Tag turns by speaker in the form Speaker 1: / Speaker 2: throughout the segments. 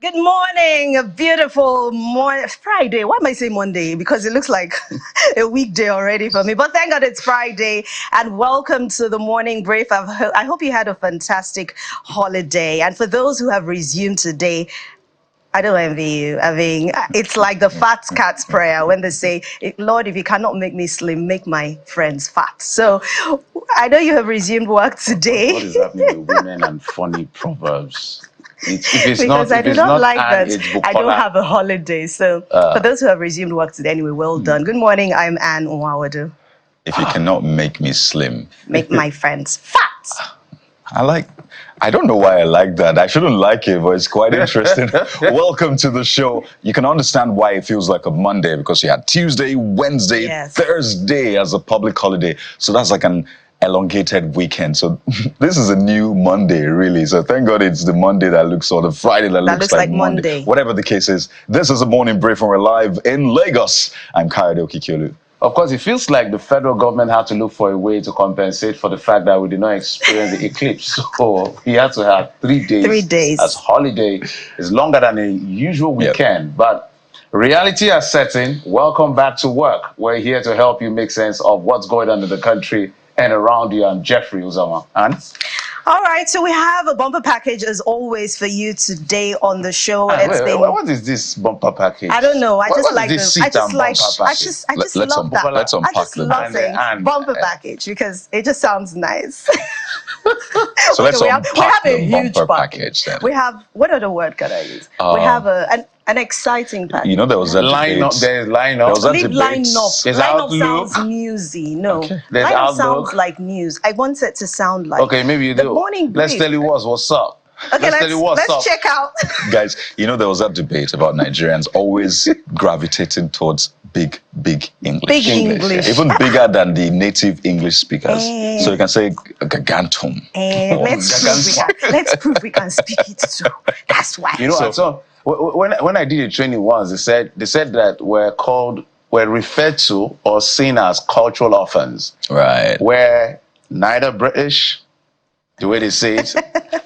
Speaker 1: Good morning, a beautiful morning. Friday. Why am I saying Monday? Because it looks like a weekday already for me. But thank God it's Friday. And welcome to the morning brief. I hope you had a fantastic holiday. And for those who have resumed today, I don't envy you. I mean, it's like the fat cat's prayer when they say, Lord, if you cannot make me slim, make my friends fat. So I know you have resumed work today.
Speaker 2: What is happening with women and funny proverbs?
Speaker 1: Because I do not like that I don't have a holiday. So for those who have resumed work today, anyway, well done. Good morning. I'm Anne Nwawadu.
Speaker 3: If you cannot make me slim,
Speaker 1: make my friends fat.
Speaker 3: I don't know why I like that. I shouldn't like it, but it's quite interesting. Welcome to the show. You can understand why it feels like a Monday because you had Tuesday, Wednesday, Thursday as a public holiday. So that's like an elongated weekend. So this is a new Monday, really. So thank God it's the Monday that looks, or the Friday that looks like Monday. Whatever the case is, this is a morning brief and we're live in Lagos. I'm Kayode Okikiolu.
Speaker 2: Of course, it feels like the federal government had to look for a way to compensate for the fact that we did not experience the eclipse. So we had to have 3 days.
Speaker 1: 3 days.
Speaker 2: As holiday. It's longer than a usual weekend. Yep. But reality has set in. Welcome back to work. We're here to help you make sense of what's going on in the country and around you. I'm Jeffrey Uzama. And
Speaker 1: all right, so we have a bumper package as always for you today on the show.
Speaker 2: What is this bumper package?
Speaker 1: I don't know. I just like
Speaker 2: Let's
Speaker 1: unpack the bumper package because it just sounds nice.
Speaker 3: So let's unpack the bumper package then.
Speaker 1: We have, what other word can I use? We have an exciting package.
Speaker 3: You know, there was a
Speaker 2: line up. There's line up.
Speaker 1: Leave line up. Line up sounds newsy. No, line up sounds like news. I want it to sound like.
Speaker 2: Okay, maybe you do.
Speaker 1: Morning brief.
Speaker 2: Let's tell you what's up.
Speaker 1: Okay, let's check out.
Speaker 3: Guys, you know, there was that debate about Nigerians always gravitating towards big English.
Speaker 1: Big English.
Speaker 3: Even bigger than the native English speakers. So you can say Gagantum.
Speaker 1: Let's prove we can speak it too. That's why.
Speaker 2: You know, so when I did a training once, they said that we're referred to or seen as cultural orphans.
Speaker 3: Right.
Speaker 2: We're neither British, the way they say it,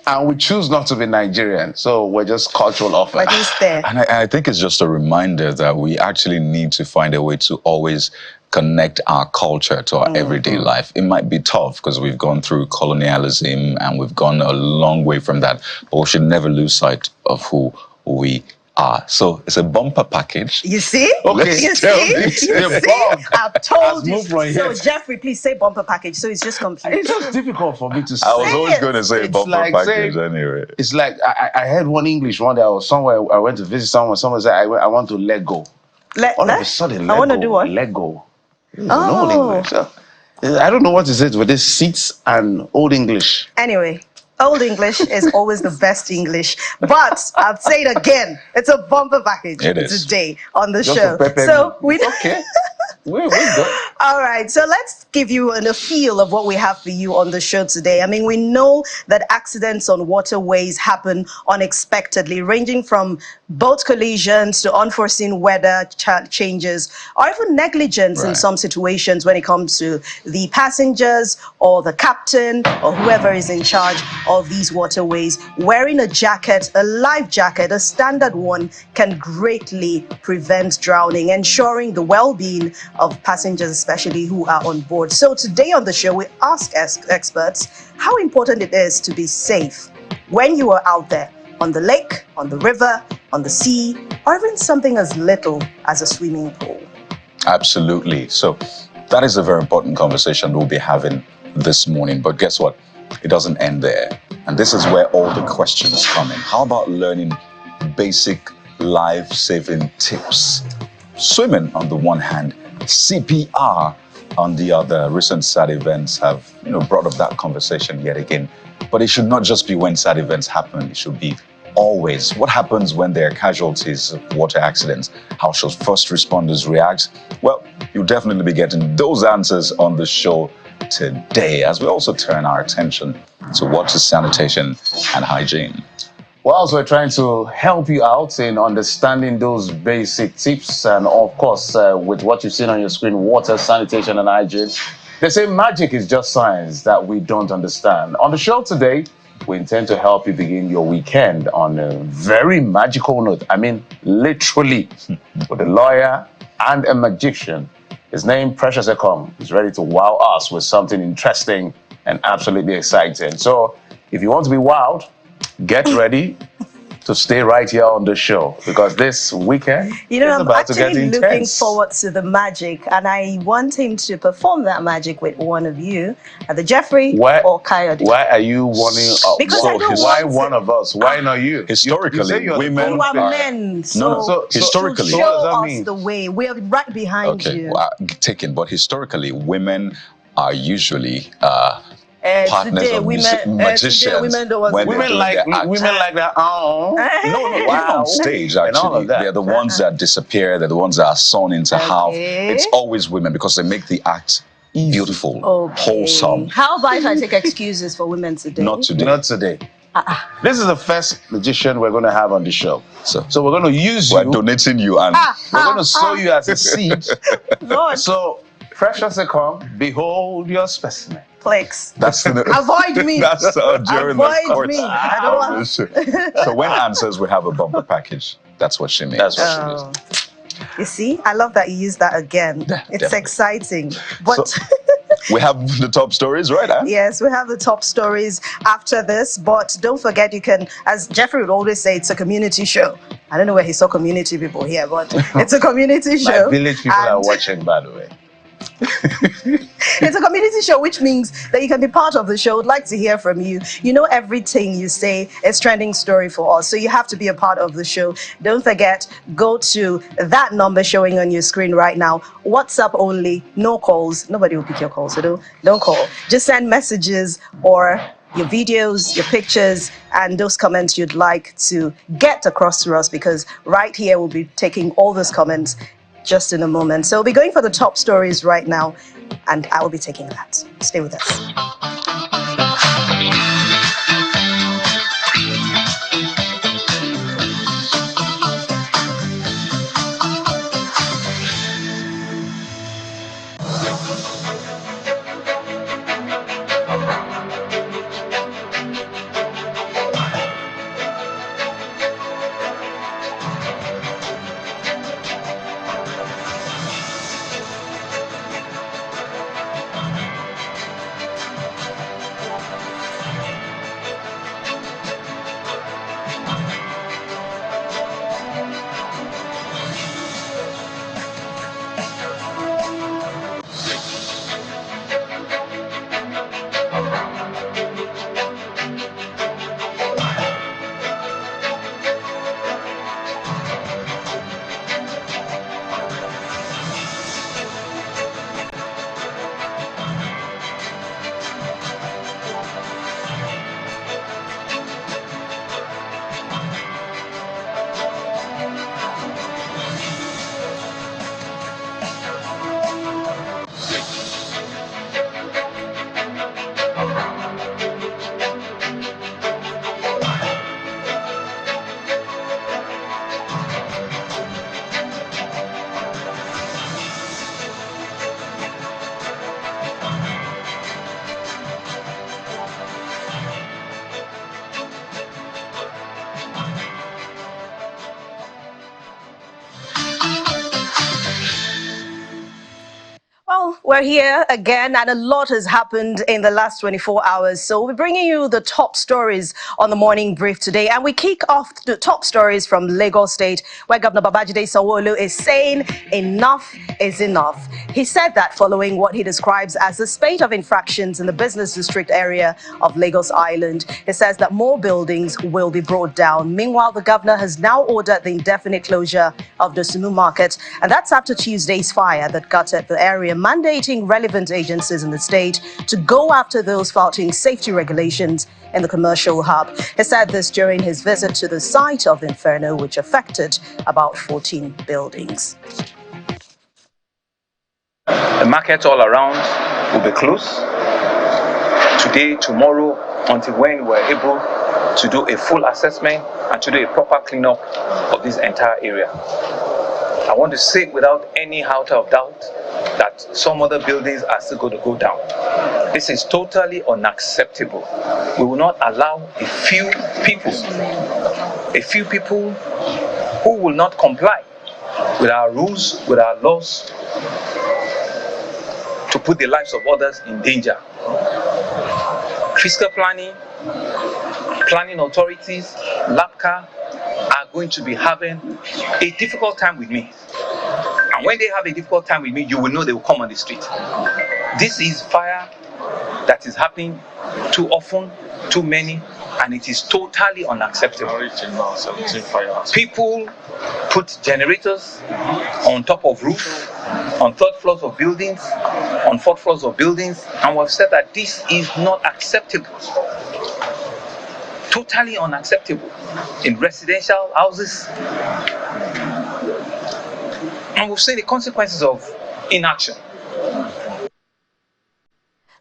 Speaker 2: and we choose not to be Nigerian. So we're just cultural orphans.
Speaker 1: We're just there.
Speaker 3: And I think it's just a reminder that we actually need to find a way to always connect our culture to our everyday life. It might be tough because we've gone through colonialism and we've gone a long way from that, but we should never lose sight of who we are. So it's a bumper package.
Speaker 1: You see?
Speaker 2: Okay.
Speaker 1: You see? I've told you. So Jeffrey, please say bumper package. So it's just complete.
Speaker 2: It's just difficult for me to say.
Speaker 3: I was always going to say bumper package anyway.
Speaker 2: It's like I heard one English one day. I was somewhere. I went to visit someone. Someone said, "I want to let go." All of a sudden,
Speaker 1: I want to do what?
Speaker 2: Let go. No English. So, I don't know what is it with this seats and old English.
Speaker 1: Anyway. Old English is always the best English, but I'll say it again. It's a bumper package today on the show. So
Speaker 2: okay. We're good.
Speaker 1: All right, so let's give you a feel of what we have for you on the show today. I mean, we know that accidents on waterways happen unexpectedly, ranging from boat collisions to unforeseen weather changes, or even negligence in some situations when it comes to the passengers or the captain or whoever is in charge of these waterways. Wearing a jacket, a life jacket, a standard one, can greatly prevent drowning, ensuring the well-being of passengers, especially who are on board. So today on the show, we ask experts how important it is to be safe when you are out there on the lake, on the river, on the sea, or even something as little as a swimming pool.
Speaker 3: Absolutely. So that is a very important conversation we'll be having this morning. But guess what? It doesn't end there. And this is where all the questions come in. How about learning basic life-saving tips? Swimming on the one hand, CPR on the other. Recent sad events have brought up that conversation yet again. But it should not just be when sad events happen. It should be always. What happens when there are casualties of water accidents? How should first responders react? Well, you'll definitely be getting those answers on the show today, as we also turn our attention to water sanitation and hygiene.
Speaker 2: Well, so we're trying to help you out in understanding those basic tips, and of course, with what you've seen on your screen, water, sanitation, and hygiene. They say magic is just science that we don't understand. On the show today, we intend to help you begin your weekend on a very magical note. I mean, literally, with a lawyer and a magician. His name, Precious Ekom, is ready to wow us with something interesting and absolutely exciting. So if you want to be wowed, get ready to stay right here on the show, because this weekend is
Speaker 1: I'm
Speaker 2: about to get
Speaker 1: actually
Speaker 2: intense.
Speaker 1: looking forward to the magic, and I want him to perform that magic with one of you, either Jeffrey or Coyote.
Speaker 2: Why are you wanting?
Speaker 1: Because I don't
Speaker 2: why
Speaker 1: want
Speaker 2: one of us? Why not you?
Speaker 3: Historically, women
Speaker 1: you are
Speaker 3: are
Speaker 1: men, so
Speaker 3: historically,
Speaker 1: show
Speaker 2: so what does that
Speaker 1: us
Speaker 2: mean?
Speaker 1: the way. We are right behind you.
Speaker 3: Taken, but historically, women are usually partners
Speaker 1: today,
Speaker 3: of
Speaker 1: women,
Speaker 3: magicians.
Speaker 1: today, women don't want
Speaker 3: when
Speaker 1: to
Speaker 3: they're
Speaker 1: do
Speaker 3: doing
Speaker 1: that.
Speaker 3: their act.
Speaker 2: Women like that. Oh,
Speaker 3: No, even on stage,
Speaker 2: And all
Speaker 3: actually.
Speaker 2: of that.
Speaker 3: They're the ones that disappear. They're the ones that are sewn into half. It's always women because they make the act beautiful, wholesome.
Speaker 1: How about if I take excuses for women today?
Speaker 3: Not today.
Speaker 2: Not today. This is the first magician we're going to have on the show. So we're going to use
Speaker 3: We're
Speaker 2: you.
Speaker 3: donating you, and
Speaker 2: We're going to sow you as a seed.
Speaker 1: Lord.
Speaker 2: So, Precious Ekom, behold your specimen.
Speaker 1: Clicks.
Speaker 3: that's
Speaker 1: Avoid me.
Speaker 3: That's during the
Speaker 1: Avoid
Speaker 3: course.
Speaker 1: me. I don't want.
Speaker 3: So when answers, we have a bumper package. That's what she means.
Speaker 2: That's what she means.
Speaker 1: You see, I love that you use that again. It's
Speaker 3: Definitely.
Speaker 1: exciting. But
Speaker 3: So, we have the top stories, right? Huh?
Speaker 1: yes, we have the top stories after this. But don't forget, you can, as Jeffrey would always say, it's a community show. I don't know where he saw community people here, but it's a community show.
Speaker 2: My village people are watching, by the way.
Speaker 1: It's a community show, which means that you can be part of the show. I'd like to hear from you. Everything you say is trending story for us, so you have to be a part of the show. Don't forget, go to that number showing on your screen right now. WhatsApp only, no calls. Nobody will pick your calls, so don't call. Just send messages or your videos, your pictures, and those comments you'd like to get across to us, because right here we'll be taking all those comments just in a moment. So we'll be going for the top stories right now, and I will be taking that. Stay with us. Well, we're here again, and a lot has happened in the last 24 hours. So we're bringing you the top stories on the morning brief today. And we kick off the top stories from Lagos State, where Governor Babajide Sanwo-Olu is saying enough is enough. He said that following what he describes as the spate of infractions in the business district area of Lagos Island. He says that more buildings will be brought down. Meanwhile, the governor has now ordered the indefinite closure of the Sunu market, and that's after Tuesday's fire that gutted the area, mandating relevant agencies in the state to go after those flouting safety regulations in the commercial hub. He said this during his visit to the site of Inferno, which affected about 14 buildings.
Speaker 4: The markets all around will be closed today, tomorrow, until when we're able to do a full assessment and to do a proper cleanup of this entire area. I want to say without any iota of doubt that that some other buildings are still going to go down. This is totally unacceptable. We will not allow a few people who will not comply with our rules, with our laws, to put the lives of others in danger. Fiscal planning authorities, LAPCA, are going to be having a difficult time with me. And when they have a difficult time with me, you will know they will come on the street. This is fire that is happening too often, too many, and it is totally unacceptable. People put generators on top of roofs, on third floors of buildings, on fourth floors of buildings, and we've said that this is not acceptable. Totally unacceptable in residential houses. And we've seen the consequences of inaction.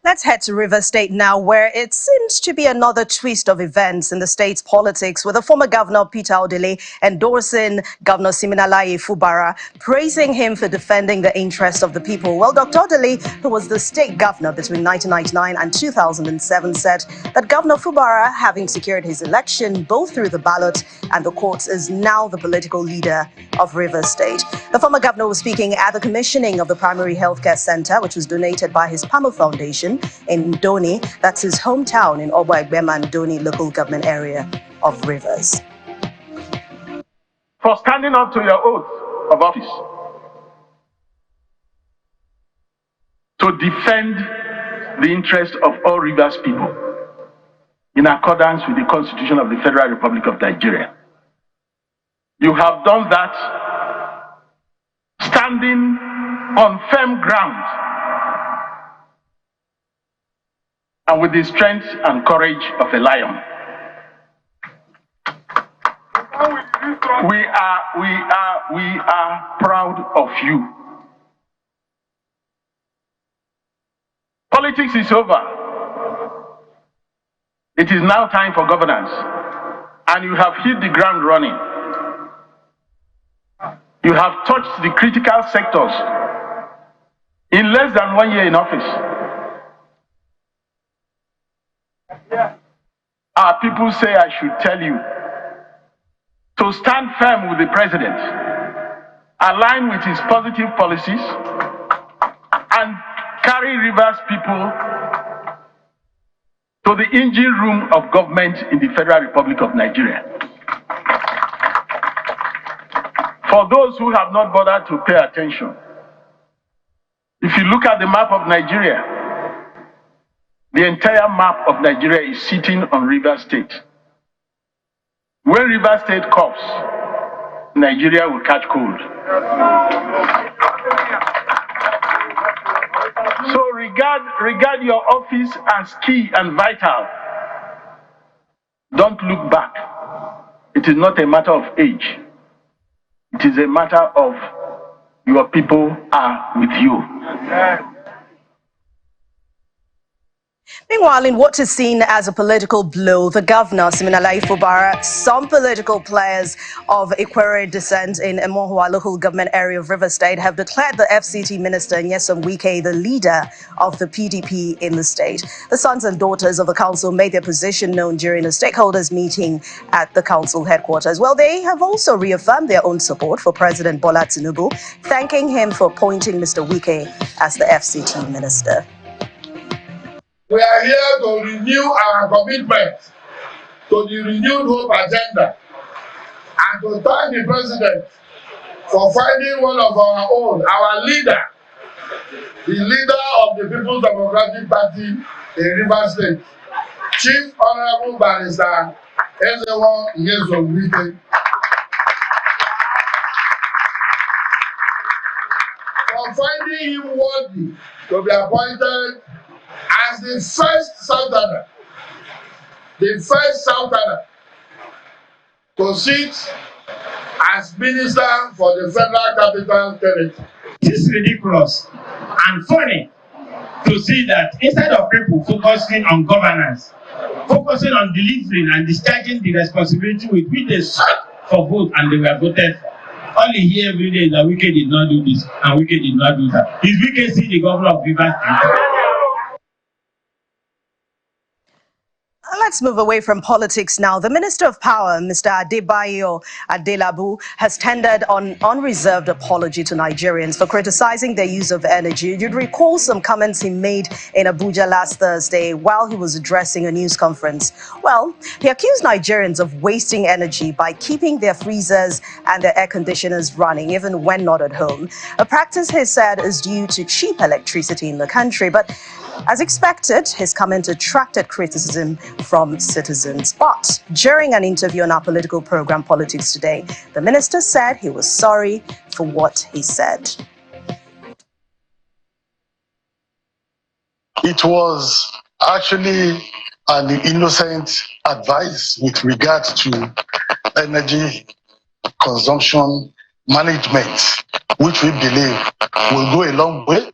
Speaker 1: Let's head to Rivers State now, where it seems to be another twist of events in the state's politics, with the former governor Peter Odili endorsing Governor Siminalayi Fubara, praising him for defending the interests of the people. Well, Dr. Odili, who was the state governor between 1999 and 2007, said that Governor Fubara, having secured his election both through the ballot and the courts, is now the political leader of Rivers State. The former governor was speaking at the commissioning of the primary healthcare center, which was donated by his PAMO Foundation in Doni, that's his hometown in Obo-Egbema, Doni local government area of Rivers.
Speaker 5: For standing up to your oath of office to defend the interests of all Rivers people in accordance with the Constitution of the Federal Republic of Nigeria. You have done that standing on firm ground and with the strength and courage of a lion. We are proud of you. Politics is over. It is now time for governance, and you have hit the ground running. You have touched the critical sectors in less than 1 year in office. Our people say I should tell you to stand firm with the president, align with his positive policies, and carry Rivers people to the engine room of government in the Federal Republic of Nigeria. For those who have not bothered to pay attention, if you look at the map of Nigeria, the entire map of Nigeria is sitting on Rivers State. When Rivers State coughs, Nigeria will catch cold. So regard your office as key and vital. Don't look back. It is not a matter of age. It is a matter of your people are with you.
Speaker 1: Meanwhile, in what is seen as a political blow, the governor, Siminalayi Fubara, some political players of Ikwere descent in Emohua local government area of Rivers State have declared the FCT minister, Nyesom Wike, the leader of the PDP in the state. The sons and daughters of the council made their position known during a stakeholders meeting at the council headquarters. Well, they have also reaffirmed their own support for President Bola Tinubu, thanking him for appointing Mr. Wike as the FCT minister.
Speaker 6: We are here to renew our commitment to the renewed hope agenda and to thank the president for finding one of our own, our leader, the leader of the People's Democratic Party in Rivers State, Chief Honorable Barrister Nyesom Wike, for finding him worthy to be appointed as the first Southerner to sit as minister for the Federal Capital Territory.
Speaker 7: It is ridiculous and funny to see that instead of people focusing on governance, focusing on delivering and discharging the responsibility with which they sought for vote and they were voted for, All he hear every day is that Wike did not do this and Wike did not do that. Is Wike still the governor of Rivers State?
Speaker 1: Let's move away from politics now. The Minister of Power, Mr. Adebayo Adelabu, has tendered an unreserved apology to Nigerians for criticizing their use of energy. You'd recall some comments he made in Abuja last Thursday while he was addressing a news conference. Well, he accused Nigerians of wasting energy by keeping their freezers and their air conditioners running, even when not at home. A practice, he said, is due to cheap electricity in the country. But as expected, his comment attracted criticism from citizens. But during an interview on our political program, Politics Today, the minister said he was sorry for what he said.
Speaker 8: It was actually an innocent advice with regard to energy consumption management, which we believe will go a long way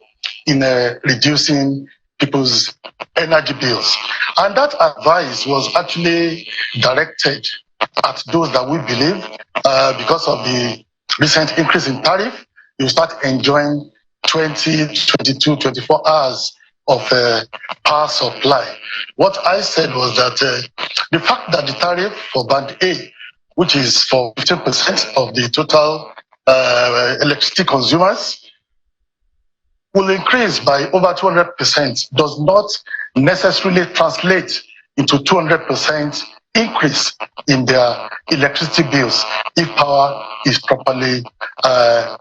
Speaker 8: in reducing people's energy bills. And that advice was actually directed at those that we believe, because of the recent increase in tariff, you start enjoying 20, 22, 24 hours of power supply. What I said was that the fact that the tariff for Band A, which is for 15% of the total electricity consumers, will increase by over 200% does not necessarily translate into 200% increase in their electricity bills if power is properly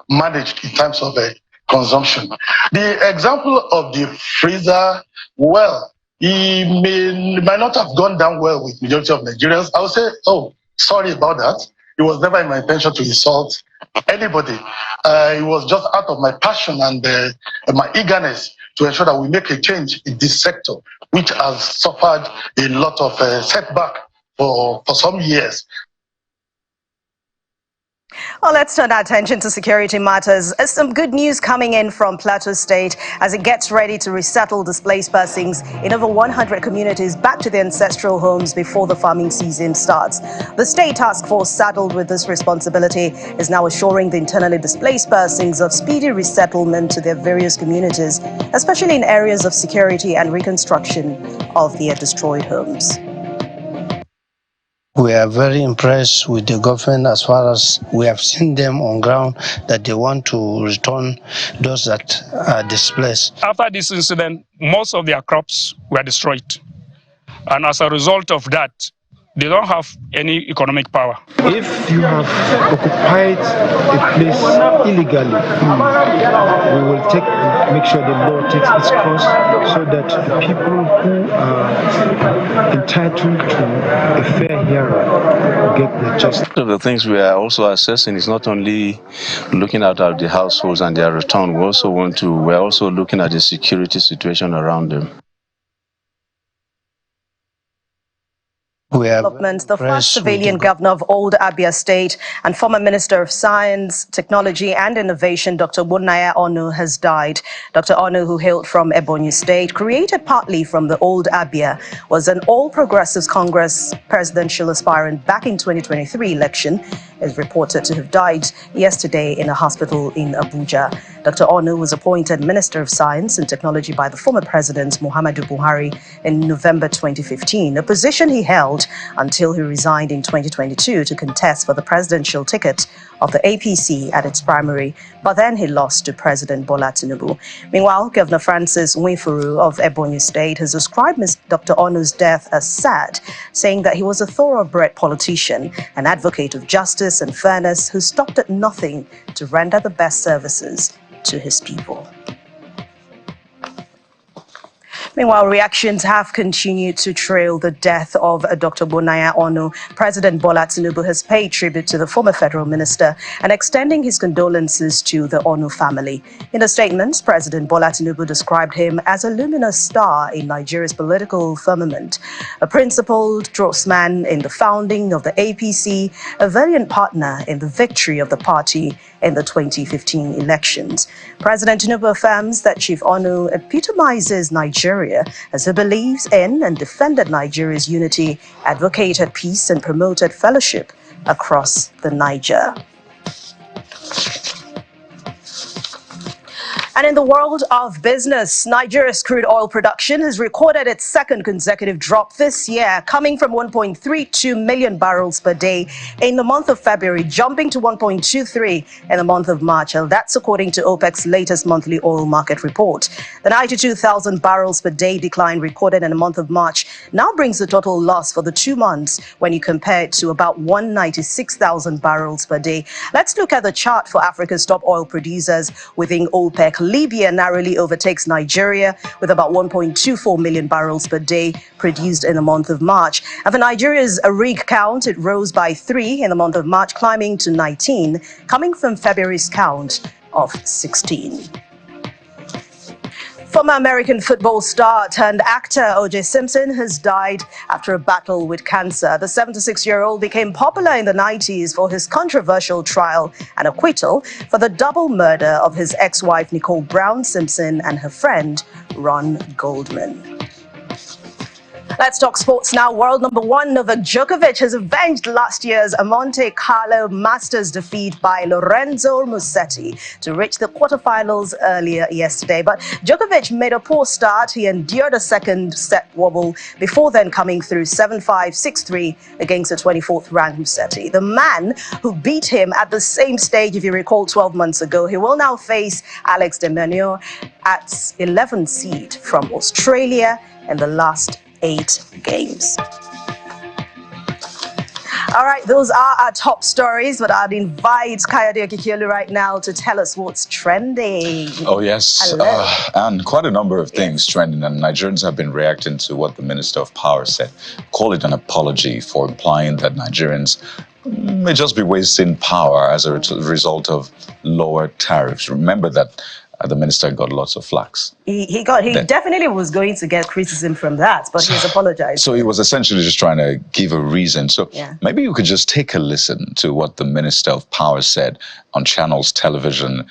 Speaker 8: managed in terms of consumption. The example of the freezer, well, it might not have gone down well with majority of Nigerians. I would say, oh, sorry about that. It was never in my intention to insult anybody. It was just out of my passion and my eagerness to ensure that we make a change in this sector, which has suffered a lot of setback for some years.
Speaker 1: Well, let's turn our attention to security matters. Some good news coming in from Plateau State as it gets ready to resettle displaced persons in over 100 communities back to their ancestral homes before the farming season starts. The state task force saddled with this responsibility is now assuring the internally displaced persons of speedy resettlement to their various communities, especially in areas of security and reconstruction of their destroyed homes.
Speaker 9: We are very impressed with the government as far as we have seen them on ground that they want to return those that are displaced.
Speaker 10: After this incident, most of their crops were destroyed. And as a result of that, they don't have any economic power.
Speaker 11: If you have occupied a place illegally, we will make sure the law takes its course so that the people who are entitled to a fair hearing get the justice.
Speaker 12: One of the things we are also assessing is not only looking at the households and their return, we're also looking at the security situation around them.
Speaker 1: Development, the first civilian governor of Old Abia State and former Minister of Science, Technology and Innovation, Dr. Wunaya Onu, has died. Dr. Onu, who hailed from Ebonyi State, created partly from the Old Abia, was an All Progressives Congress presidential aspirant back in 2023 election, is reported to have died yesterday in a hospital in Abuja. Dr. Onu was appointed Minister of Science and Technology by the former President Muhammadu Buhari in November 2015, a position he held until he resigned in 2022 to contest for the presidential ticket of the APC at its primary, but then he lost to President Bola Tinubu. Meanwhile, Governor Francis Nwifuru of Ebonyi State has described Dr. Onu's death as sad, saying that he was a thoroughbred politician, an advocate of justice and fairness who stopped at nothing to render the best services to his people. Meanwhile, reactions have continued to trail the death of Dr. Wunaya Onu. President Bola Tinubu has paid tribute to the former federal minister and extending his condolences to the Onu family. In a statement, President Bola Tinubu described him as a luminous star in Nigeria's political firmament, a principled draftsman in the founding of the APC, a valiant partner in the victory of the party in the 2015 elections. President Tinubu affirms that Chief Onu epitomizes Nigeria as he believes in and defended Nigeria's unity, advocated peace and promoted fellowship across the Niger. And in the world of business, Nigeria's crude oil production has recorded its second consecutive drop this year, coming from 1.32 million barrels per day in the month of February, jumping to 1.23 in the month of March. And that's according to OPEC's latest monthly oil market report. The 92,000 barrels per day decline recorded in the month of March now brings the total loss for the 2 months when you compare it to about 196,000 barrels per day. Let's look at the chart for Africa's top oil producers within OPEC. Libya narrowly overtakes Nigeria with about 1.24 million barrels per day produced in the month of March. And for Nigeria's rig count, it rose by 3 in the month of March, climbing to 19, coming from February's count of 16. Former American football star turned actor O.J. Simpson has died after a battle with cancer. The 76-year-old became popular in the 90s for his controversial trial and acquittal for the double murder of his ex-wife Nicole Brown Simpson and her friend Ron Goldman. Let's talk sports now. World number 1 Novak Djokovic has avenged last year's Monte Carlo Masters defeat by Lorenzo Musetti to reach the quarterfinals earlier yesterday. But Djokovic made a poor start. He endured a second set wobble before then coming through 7-5, 6-3 against the 24th ranked Musetti. The man who beat him at the same stage, if you recall, 12 months ago, he will now face Alex de Minaur at 11th seed from Australia in the last 8 games. All right, those are our top stories, but I'd invite Kayode Okikiolu right now to tell us what's trending.
Speaker 3: Oh, yes, and quite a number of things trending, and Nigerians have been reacting to what the Minister of Power said. Call it an apology for implying that Nigerians may just be wasting power as a result of lower tariffs. Remember that the minister got lots of flax.
Speaker 1: He definitely was going to get criticism from that, but he's apologized.
Speaker 3: So he was essentially just trying to give a reason. So maybe you could just take a listen to what the Minister of Power said on Channels Television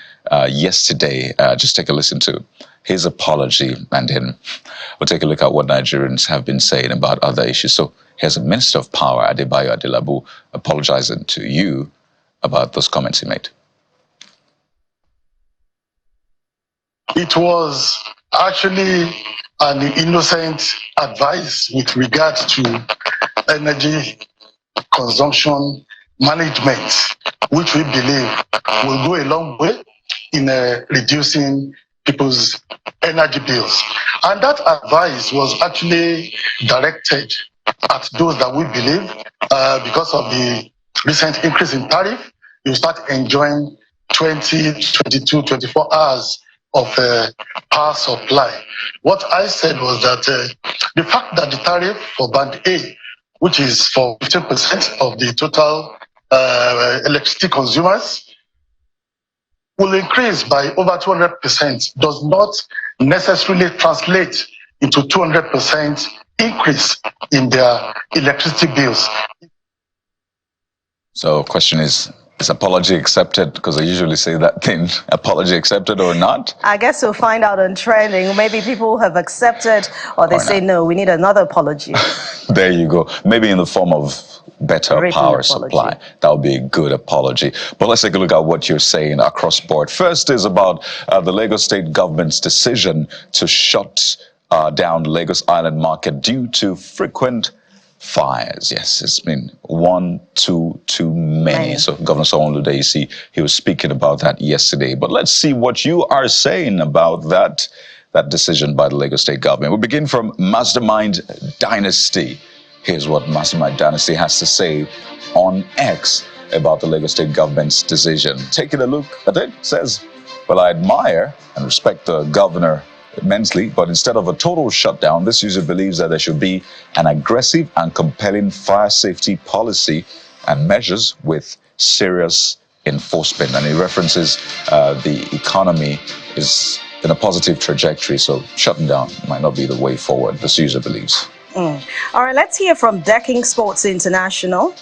Speaker 3: yesterday. Just take a listen to his apology, and then we'll take a look at what Nigerians have been saying about other issues. So here's the Minister of Power, Adebayo Adelabu, apologizing to you about those comments he made.
Speaker 8: It was actually an innocent advice with regard to energy consumption management, which we believe will go a long way in reducing people's energy bills. And that advice was actually directed at those that we believe, because of the recent increase in tariff, you start enjoying 20, 22, 24 hours of power supply. What I said was that the fact that the tariff for Band A, which is for 15% of the total electricity consumers, will increase by over 200% does not necessarily translate into 200% increase in their electricity bills.
Speaker 3: So question is apology accepted? Because I usually say that thing, apology accepted or not? I
Speaker 1: guess we'll find out on trending. Maybe people have accepted or they say, no, we need another apology.
Speaker 3: There you go. Maybe in the form of better power supply. That would be a good apology. But let's take a look at what you're saying across board. First is about the Lagos state government's decision to shut down Lagos Island Market due to frequent fires. Yes, it's been one too many. So Governor Sanwo-Olude, you see, he was speaking about that yesterday. But let's see what you are saying about that decision by the Lagos state government. We'll begin from Mastermind Dynasty. Here's what Mastermind Dynasty has to say on X about the Lagos state government's decision. Taking a look at it, says, well, I admire and respect the governor immensely, but instead of a total shutdown, this user believes that there should be an aggressive and compelling fire safety policy and measures with serious enforcement. And he references the economy is in a positive trajectory, so shutting down might not be the way forward, this user believes.
Speaker 1: All right, let's hear from Decking Sports International.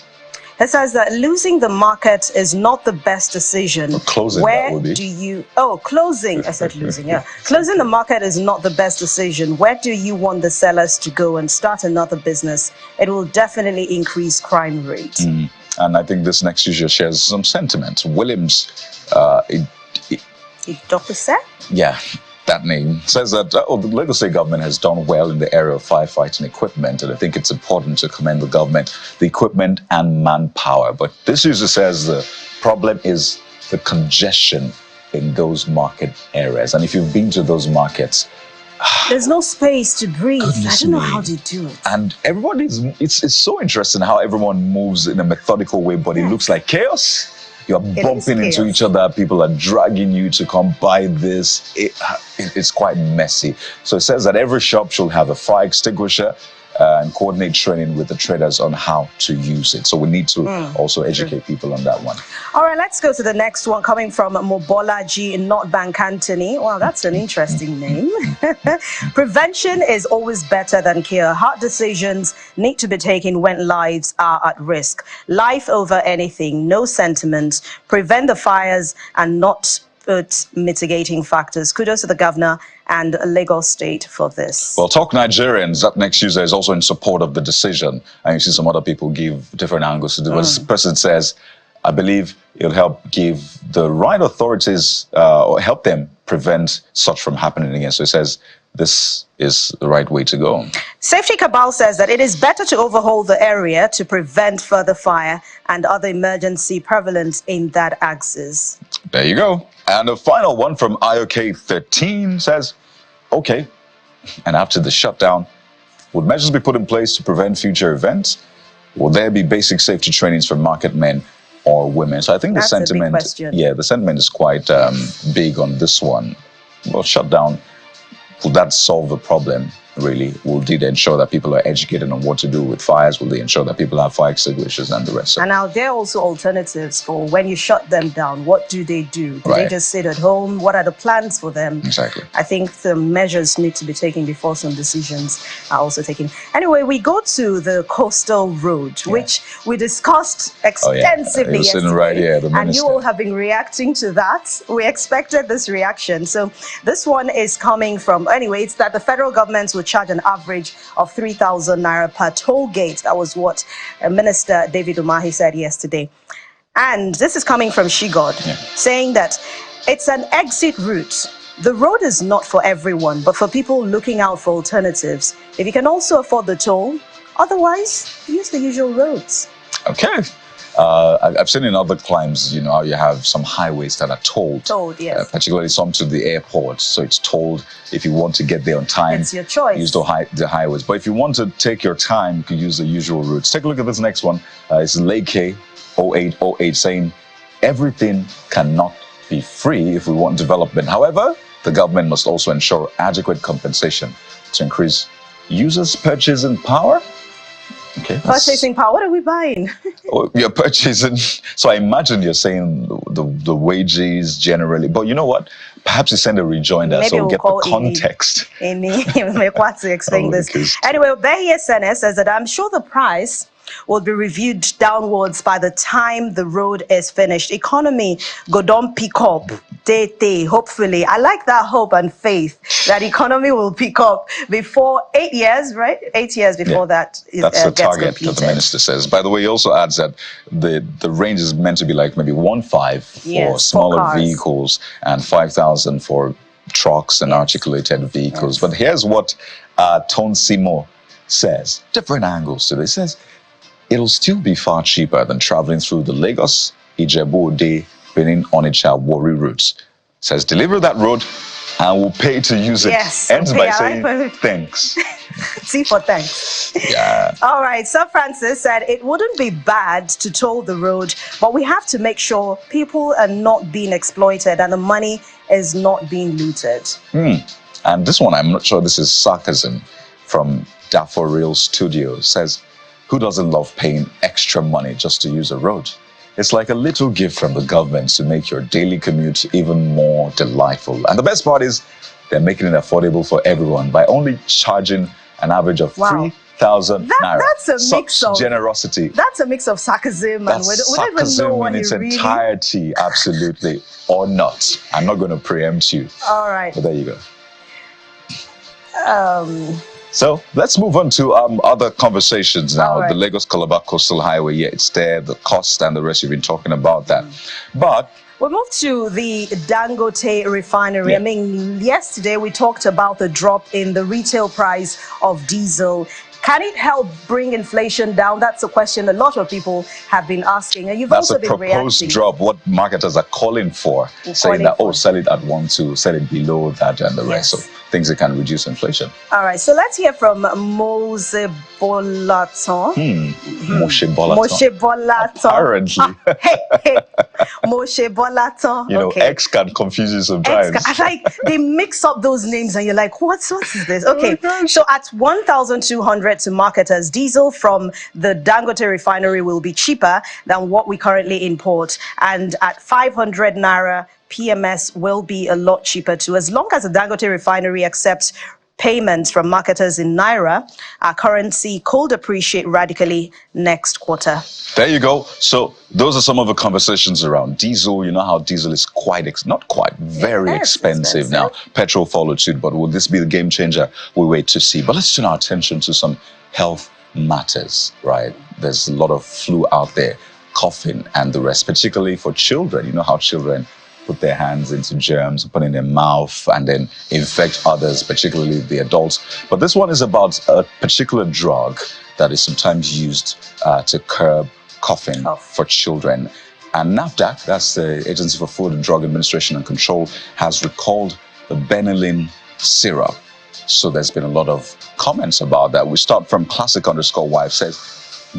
Speaker 1: It says that losing the market is not the best decision.
Speaker 3: Well, closing,
Speaker 1: where do you... Oh, closing. I said losing, yeah. Closing the market is not the best decision. Where do you want the sellers to go and start another business? It will definitely increase crime rate.
Speaker 3: And I think this next user shares some sentiments. Williams,
Speaker 1: Dr. Seth?
Speaker 3: Yeah, that name says that the Lagos State government has done well in the area of firefighting equipment, and I think it's important to commend the government, the equipment and manpower. But this user says the problem is the congestion in those market areas, and if you've been to those markets,
Speaker 1: there's no space to breathe. I don't know how they do it.
Speaker 3: And it's so interesting how everyone moves in a methodical way, but it looks like chaos. You're bumping into each other. People are dragging you to come buy this. It's quite messy. So it says that every shop should have a fire extinguisher and coordinate training with the traders on how to use it. So we need to also educate people on that one.
Speaker 1: All right, let's go to the next one coming from Mobolaji in North Bank, Anthony. Wow, that's an interesting name. Prevention is always better than cure. Hard decisions need to be taken when lives are at risk. Life over anything, no sentiment. Prevent the fires and not put mitigating factors. Kudos to the governor and Lagos State for this.
Speaker 3: Well, Talk Nigerians, that next user is also in support of the decision. And you see some other people give different angles to do. This person says, I believe it'll help give the right authorities or help them prevent such from happening again. So it says this is the right way to go.
Speaker 1: Safety Cabal says that it is better to overhaul the area to prevent further fire and other emergency prevalence in that axis.
Speaker 3: There you go. And the final one from IOK 13 says, okay, and after the shutdown, would measures be put in place to prevent future events? Will there be basic safety trainings for market men or women? So I think
Speaker 1: That's
Speaker 3: the sentiment, the sentiment is quite big on this one. Well, shutdown, will that solve the problem? Really, will it ensure that people are educated on what to do with fires? Will they ensure that people have fire extinguishers and the rest?
Speaker 1: And now there are also alternatives for when you shut them down. What do they do? Do they just sit at home? What are the plans for them?
Speaker 3: Exactly.
Speaker 1: I think the measures need to be taken before some decisions are also taken. Anyway, we go to the coastal road, which we discussed extensively yesterday.
Speaker 3: Right here,
Speaker 1: and you all have been reacting to that. We expected this reaction. So this one is coming from, anyway, it's that the federal government will charge an average of 3,000 naira per toll gate. That was what Minister David Umahi said yesterday. And this is coming from Shigod, saying that it's an exit route. The road is not for everyone, but for people looking out for alternatives. If you can also afford the toll, otherwise, use the usual roads.
Speaker 3: Okay. I've seen in other climes, you know, how you have some highways that are tolled.
Speaker 1: Tolled, yes.
Speaker 3: Particularly some to the airport. So it's tolled if you want to get there on time.
Speaker 1: It's your choice.
Speaker 3: Use the highways. But if you want to take your time, you can use the usual routes. Take a look at this next one. It's Lake 0808 saying, everything cannot be free if we want development. However, the government must also ensure adequate compensation to increase users' purchasing power. Okay.
Speaker 1: Purchasing power, what are we buying?
Speaker 3: You're purchasing. So I imagine you're saying the wages generally. But you know what? Perhaps you send a rejoinder so we'll get the context.
Speaker 1: Amy to explain this. Anyway, Behia Sene says that I'm sure the price will be reviewed downwards by the time the road is finished. Economy go don pick up. Hopefully. I like that hope and faith that economy will pick up before 8 years, right? 8 years before that
Speaker 3: That's the target
Speaker 1: completed.
Speaker 3: that the minister says. By the way, he also adds that the range is meant to be like maybe 1.5 for smaller vehicles and 5,000 for trucks and articulated vehicles. But here's what Tonsimo says. Different angles to this. He says, it'll still be far cheaper than traveling through the Lagos, Ijebu-Ode, Benin, Onitsha, Warri routes. Says, deliver that road and we'll pay to use it.
Speaker 1: Yes.
Speaker 3: Ends by saying, thanks.
Speaker 1: T for thanks.
Speaker 3: Yeah.
Speaker 1: All right. Sir Francis said it wouldn't be bad to toll the road, but we have to make sure people are not being exploited and the money is not being looted.
Speaker 3: And this one, I'm not sure this is sarcasm from Daffodil Studio. Says, who doesn't love paying extra money just to use a road? It's like a little gift from the government to make your daily commute even more delightful. And the best part is they're making it affordable for everyone by only charging an average of 3,000 naira.
Speaker 1: That's a mix of
Speaker 3: generosity.
Speaker 1: That's a mix of sarcasm and we don't even know what
Speaker 3: in its
Speaker 1: really...
Speaker 3: entirety, absolutely, or not. I'm not going to preempt you.
Speaker 1: All right.
Speaker 3: But there you go. So let's move on to other conversations now.
Speaker 1: Right.
Speaker 3: The Lagos-Calabar Coastal Highway, yeah, it's there. The cost and the rest, you've been talking about that. But
Speaker 1: we'll move to the Dangote refinery.
Speaker 3: Yeah.
Speaker 1: I mean, yesterday we talked about the drop in the retail price of diesel. Can it help bring inflation down? That's a question a lot of people have been asking. And you've
Speaker 3: that's
Speaker 1: also
Speaker 3: a
Speaker 1: been
Speaker 3: proposed
Speaker 1: reacting.
Speaker 3: drop, what marketers are calling for, saying that, oh, sell it at 1.2, sell it below that and the rest. So things that can reduce inflation.
Speaker 1: All right, so let's hear from Mose Bolaton.
Speaker 3: Moshe Bolaton.
Speaker 1: Moshe Bolaton.
Speaker 3: Apparently.
Speaker 1: Hey, Moshe Bolaton.
Speaker 3: You know, X can confuse you sometimes.
Speaker 1: I like they mix up those names and you're like, what is this? Okay, so at 1,200 to marketers, diesel from the Dangote refinery will be cheaper than what we currently import. And at 500 Naira, PMS will be a lot cheaper too. As long as the Dangote refinery accepts payments from marketers in Naira, our currency could appreciate radically next quarter.
Speaker 3: There you go. So those are some of the conversations around diesel. You know how diesel is very expensive now. Petrol followed suit, but will this be the game changer? We'll wait to see. But let's turn our attention to some health matters, right? There's a lot of flu out there, coughing and the rest, particularly for children. You know how children put their hands into germs, put in their mouth, and then infect others, particularly the adults. But this one is about a particular drug that is sometimes used to curb coughing for children. And NAFDAC, that's the Agency for Food and Drug Administration and Control, has recalled the Benylin syrup. So there's been a lot of comments about that. We start from Classic_Wife says,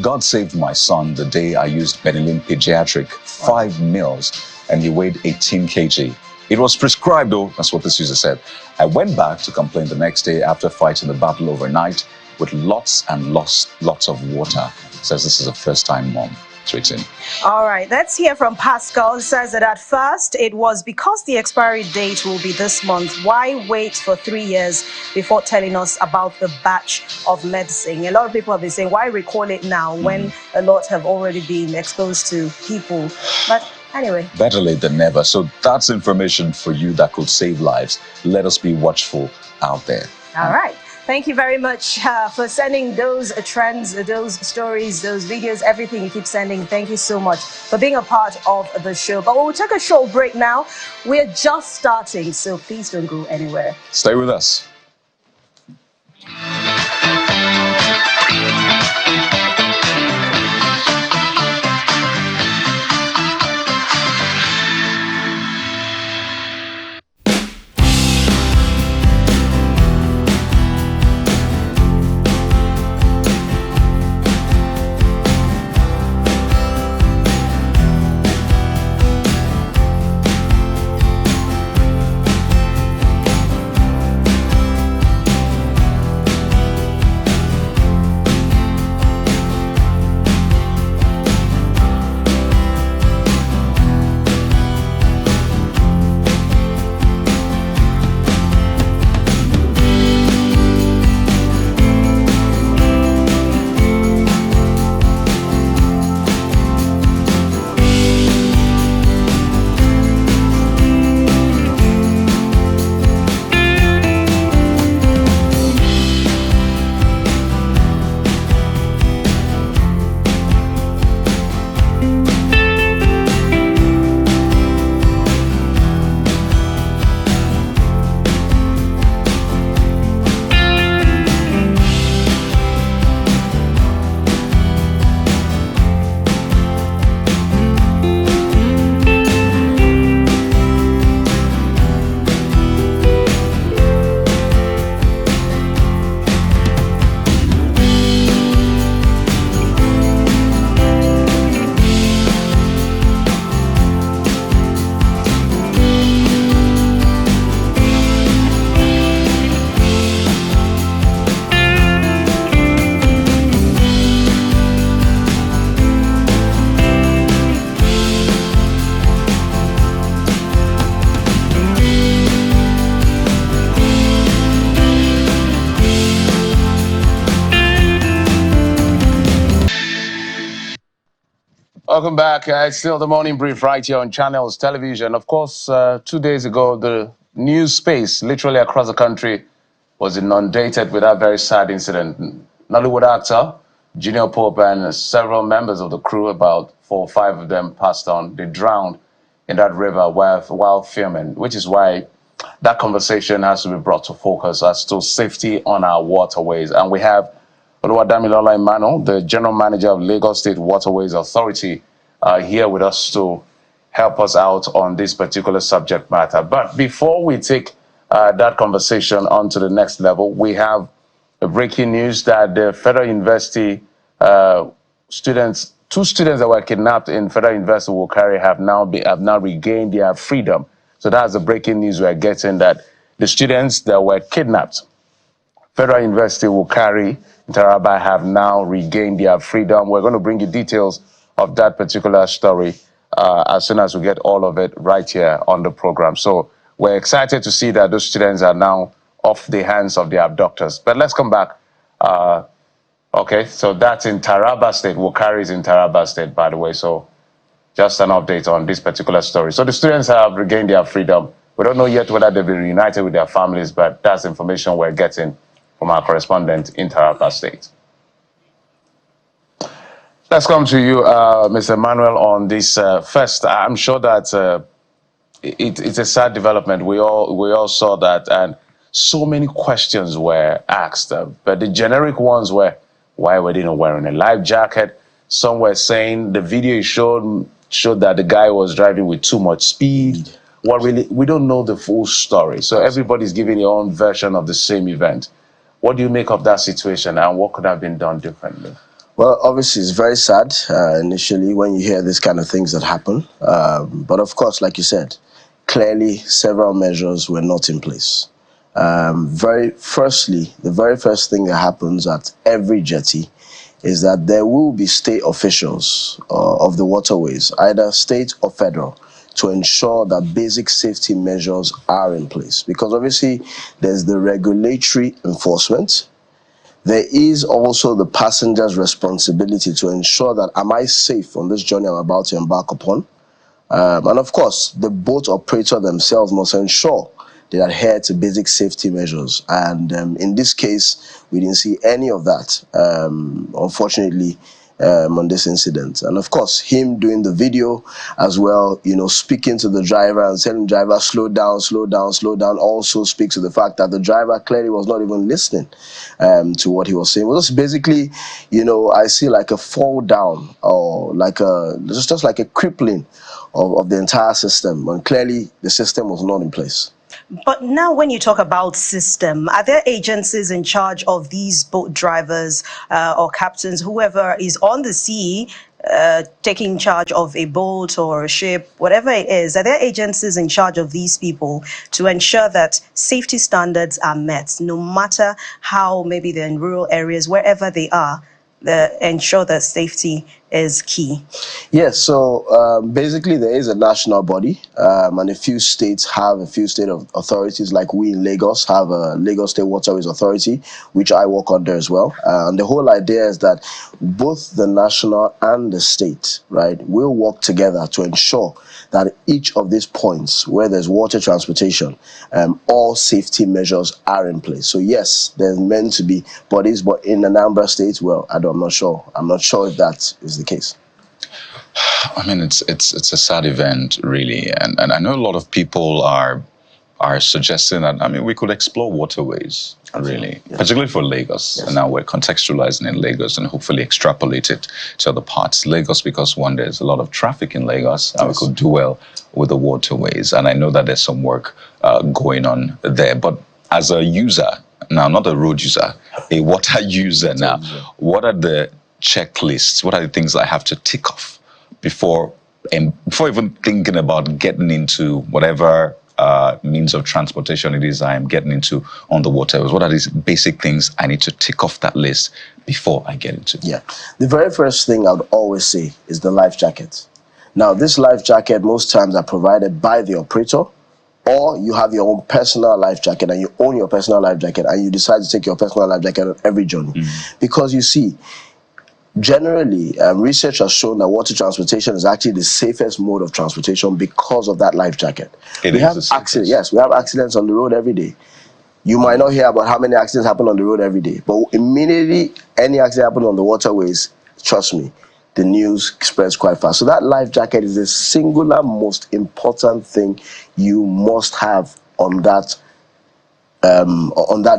Speaker 3: God saved my son the day I used Benylin Pediatric 5 mils and he weighed 18 kg. It was prescribed though, that's what this user said. I went back to complain the next day after fighting the battle overnight with lots and lots of water. Says this is a first-time mom treating.
Speaker 1: All right, let's hear from Pascal. It says that at first it was because the expiry date will be this month. Why wait for 3 years before telling us about the batch of medicine? A lot of people have been saying, why recall it now when a lot have already been exposed to people? But anyway.
Speaker 3: Better late than never. So that's information for you that could save lives. Let us be watchful out there.
Speaker 1: All right. Thank you very much for sending those trends, those stories, those videos, everything you keep sending. Thank you so much for being a part of the show. But we'll take a short break now. We're just starting, so please don't go anywhere.
Speaker 3: Stay with us.
Speaker 2: Welcome back. It's still the morning brief right here on Channels Television. Of course, 2 days ago, the news space, literally across the country, was inundated with that very sad incident. Nollywood actor Junior Pope and several members of the crew, about 4 or 5 of them, passed on. They drowned in that river while filming, which is why that conversation has to be brought to focus as to safety on our waterways. And we have Oluwadamilola Emmanuel, the General Manager of Lagos State Waterways Authority, here with us to help us out on this particular subject matter. But before we take that conversation on to the next level, we have a breaking news that the Federal University students, 2 students that were kidnapped in Federal University Wokari have now regained their freedom. So that's the breaking news we're getting, that the students that were kidnapped, Federal University Wokari in Taraba, have now regained their freedom. We're going to bring you details of that particular story as soon as we get all of it right here on the program. So we're excited to see that those students are now off the hands of the abductors. But let's come back. Okay, so that's in Taraba State. Wokari is in Taraba State, by the way. So just an update on this particular story. So the students have regained their freedom. We don't know yet whether they've been reunited with their families, but that's information we're getting from our correspondent in Taraba State. Let's come to you, Mr. Emmanuel, on this first. I'm sure that it's a sad development. We all saw that, and so many questions were asked. But the generic ones were, why were they not wearing a life jacket? Some were saying the video showed that the guy was driving with too much speed. We don't know the full story. So everybody's giving their own version of the same event. What do you make of that situation, and what could have been done differently?
Speaker 13: Well, obviously, it's very sad initially when you hear these kind of things that happen. But of course, like you said, clearly several measures were not in place. The very first thing that happens at every jetty is that there will be state officials of the waterways, either state or federal, to ensure that basic safety measures are in place. Because obviously, there's the regulatory enforcement. There is also the passenger's responsibility to ensure that, am I safe on this journey I'm about to embark upon? And of course, the boat operator themselves must ensure they adhere to basic safety measures. And in this case, we didn't see any of that, unfortunately, on this incident. And of course, him doing the video as well, speaking to the driver and telling the driver, slow down, slow down, slow down, also speaks to the fact that the driver clearly was not even listening to what he was saying. It was basically, I see like a fall down, or like just like a crippling of the entire system, when clearly the system was not in place.
Speaker 1: But now when you talk about system, are there agencies in charge of these boat drivers or captains, whoever is on the sea, taking charge of a boat or a ship, whatever it is? Are there agencies in charge of these people to ensure that safety standards are met, no matter how maybe they're in rural areas, wherever they are? Ensure that safety is key.
Speaker 13: Yes, so basically there is a national body, and a few states have a few state authorities, like we in Lagos have a Lagos State Waterways Authority, which I work under as well. And the whole idea is that both the national and the state, right, will work together to ensure that each of these points where there's water transportation, all safety measures are in place. So yes, there's meant to be bodies, but in a number of states, well, I'm not sure. I'm not sure if that is the case.
Speaker 3: I mean, it's a sad event, really, and I know a lot of people are suggesting that, I mean, we could explore waterways, really, yes, particularly for Lagos. Yes. And now we're contextualizing in Lagos and hopefully extrapolate it to other parts. Lagos, because one, there's a lot of traffic in Lagos, and yes, we could do well with the waterways. And I know that there's some work going on there. But as a user, now not a road user, a water user now, what are the checklists? What are the things I have to tick off before even thinking about getting into whatever means of transportation it is I am getting into on the waterways? What are these basic things I need to tick off that list before I get into it?
Speaker 13: Yeah, the very first thing I would always say is the life jacket. Now, this life jacket most times are provided by the operator, or you have your own personal life jacket and you own your personal life jacket and you decide to take your personal life jacket on every journey. Because you see, generally, research has shown that water transportation is actually the safest mode of transportation because of that life jacket. We have accidents on the road every day. You might not hear about how many accidents happen on the road every day, but immediately any accident happens on the waterways, trust me, the news spreads quite fast. So that life jacket is the singular most important thing you must have on that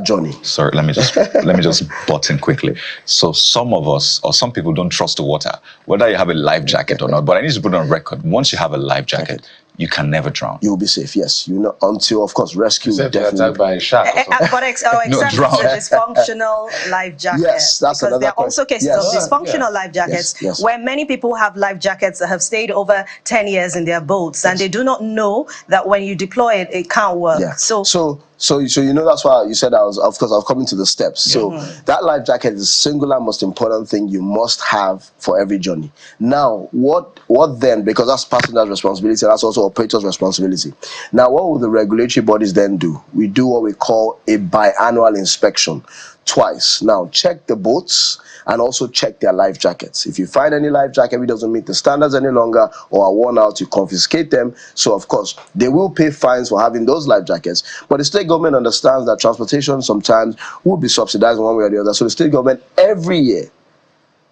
Speaker 13: journey.
Speaker 3: Sorry, let me just butt in quickly. So some of us, or some people, don't trust the water, whether you have a life jacket or not. But I need to put it on record. Once you have a life jacket, you can never drown.
Speaker 13: You will be safe, yes. You know, until of course rescue will definitely
Speaker 2: attacked by a shark.
Speaker 1: But except it's a dysfunctional life jacket.
Speaker 13: Yes, that's
Speaker 1: because
Speaker 13: another
Speaker 1: there are also cases of dysfunctional life jackets where many people have life jackets that have stayed over 10 years in their boats and they do not know that when you deploy it, it can't work.
Speaker 13: Yeah. So you know, that's why you said I was coming to the steps. So that life jacket is the singular most important thing you must have for every journey. Now, what then? Because that's passenger's responsibility, that's also operator's responsibility. Now, what will the regulatory bodies then do? We do what we call a biannual inspection twice. Now, check the boats and also check their life jackets. If you find any life jacket which doesn't meet the standards any longer or are worn out, you confiscate them. So, of course, they will pay fines for having those life jackets. But the state government understands that transportation sometimes will be subsidized one way or the other. So the state government every year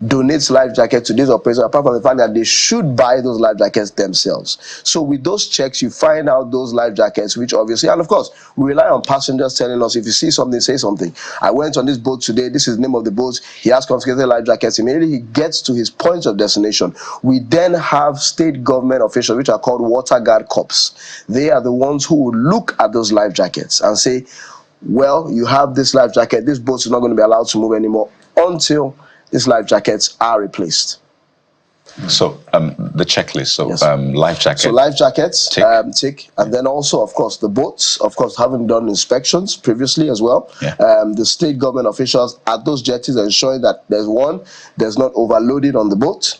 Speaker 13: donates life jackets to these operators, apart from the fact that they should buy those life jackets themselves. So with those checks, you find out those life jackets, which obviously, and of course, we rely on passengers telling us, if you see something, say something. I went on this boat today, this is the name of the boat, he has confiscated life jackets. Immediately he gets to his point of destination. We then have state government officials, which are called water guard corps. They are the ones who will look at those life jackets and say, well, you have this life jacket, this boat is not going to be allowed to move anymore until these life jackets are replaced.
Speaker 3: So the checklist. So life jacket.
Speaker 13: So life jackets,
Speaker 3: tick.
Speaker 13: And then also, of course, the boats, of course, having done inspections previously as well. The state government officials at those jetties ensuring that there's not overloaded on the boat.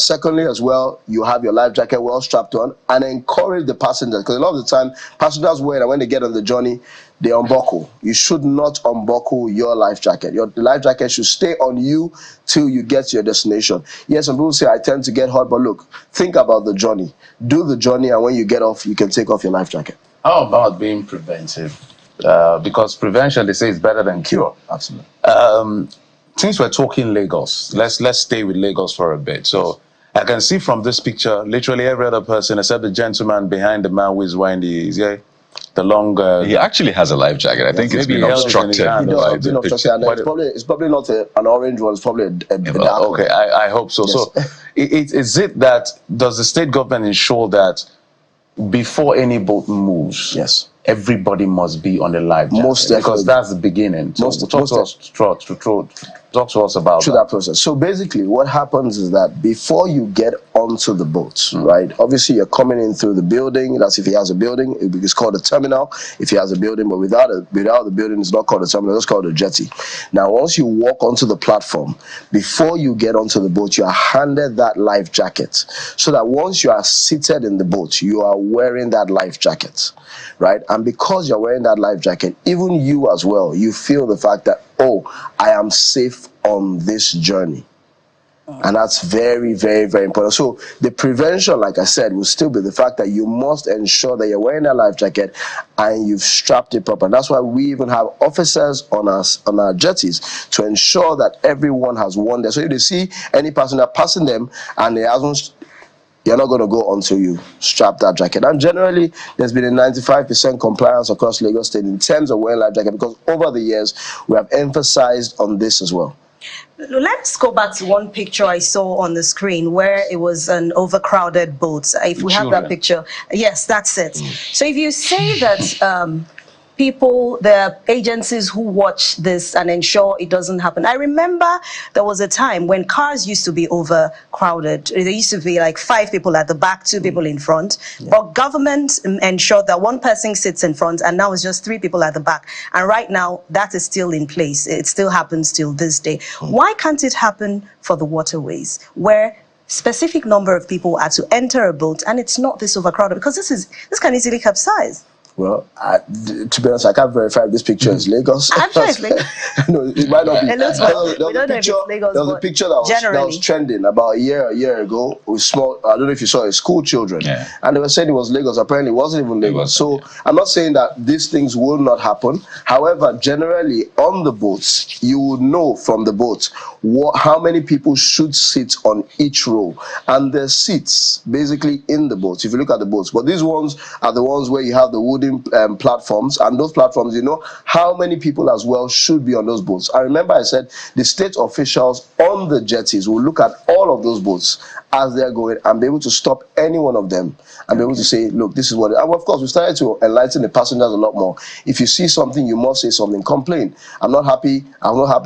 Speaker 13: Secondly, as well, you have your life jacket well strapped on, and encourage the passengers, because a lot of the time passengers wear it, and when they get on the journey, they unbuckle. You should not unbuckle your life jacket. The life jacket should stay on you till you get to your destination. Yes, some people say I tend to get hot, but look, think about the journey. Do the journey, and when you get off, you can take off your life jacket.
Speaker 2: How about being preventive? Because prevention, they say, is better than cure.
Speaker 13: Absolutely.
Speaker 2: Since we're talking Lagos, let's stay with Lagos for a bit. So I can see from this picture, literally every other person except the gentleman behind the man who is wearing the long.
Speaker 3: He actually has a life jacket. I think it's been obstructed.
Speaker 13: It's probably not an orange one. It's probably a dark one.
Speaker 2: Okay, I hope so.
Speaker 13: Yes.
Speaker 2: So, is it that does the state government ensure that before any boat moves, everybody must be on the life jacket?
Speaker 13: Most definitely,
Speaker 2: because that's the beginning. So talk to us about
Speaker 13: that process. So basically, what happens is that before you get onto the boat, right? Obviously, you're coming in through the building. That's if he has a building. It's called a terminal. If he has a building, but without the building, it's not called a terminal. It's called a jetty. Now, once you walk onto the platform, before you get onto the boat, you are handed that life jacket, so that once you are seated in the boat, you are wearing that life jacket, right? And because you're wearing that life jacket, even you as well, you feel the fact that, oh, I am safe on this journey. And that's very, very, very important. So the prevention, like I said, will still be the fact that you must ensure that you're wearing a life jacket and you've strapped it properly. That's why we even have officers on our jetties to ensure that everyone has worn that. So if they see any passenger passing them and they hasn't, you're not going to go until you strap that jacket. And generally, there's been a 95% compliance across Lagos State in terms of wearing life jacket, because over the years, we have emphasized on this as well.
Speaker 1: Let's go back to one picture I saw on the screen where it was an overcrowded boat. If we have that picture, yes, that's it. So if you say that the agencies who watch this and ensure it doesn't happen. I remember there was a time when cars used to be overcrowded. There used to be like 5 people at the back, 2 people in front. But government ensured that 1 person sits in front, and now it's just 3 people at the back. And right now, that is still in place. It still happens till this day. Why can't it happen for the waterways, where specific number of people are to enter a boat and it's not this overcrowded? Because this can easily capsize.
Speaker 13: Well, to be honest, I can't verify if this picture is Lagos.
Speaker 1: I'm sure it's Lagos.
Speaker 13: No, it might not be.
Speaker 1: It looks well. We don't know if it's Lagos,
Speaker 13: there was a picture that was trending about a year ago with small, I don't know if you saw it, school children.
Speaker 3: Yeah.
Speaker 13: And they were saying it was Lagos. Apparently it wasn't even Lagos. So I'm not saying that these things will not happen. However, generally on the boats, you would know from the boat how many people should sit on each row. And there's seats basically in the boats, if you look at the boats. But these ones are the ones where you have the wooden platforms, and those platforms, you know how many people as well should be on those boats. I remember I said the state officials on the jetties will look at all of those boats as they're going and be able to stop any one of them and be able to say, look, this is what and of course we started to enlighten the passengers a lot more. If you see something, you must say something. Complain. I'm not happy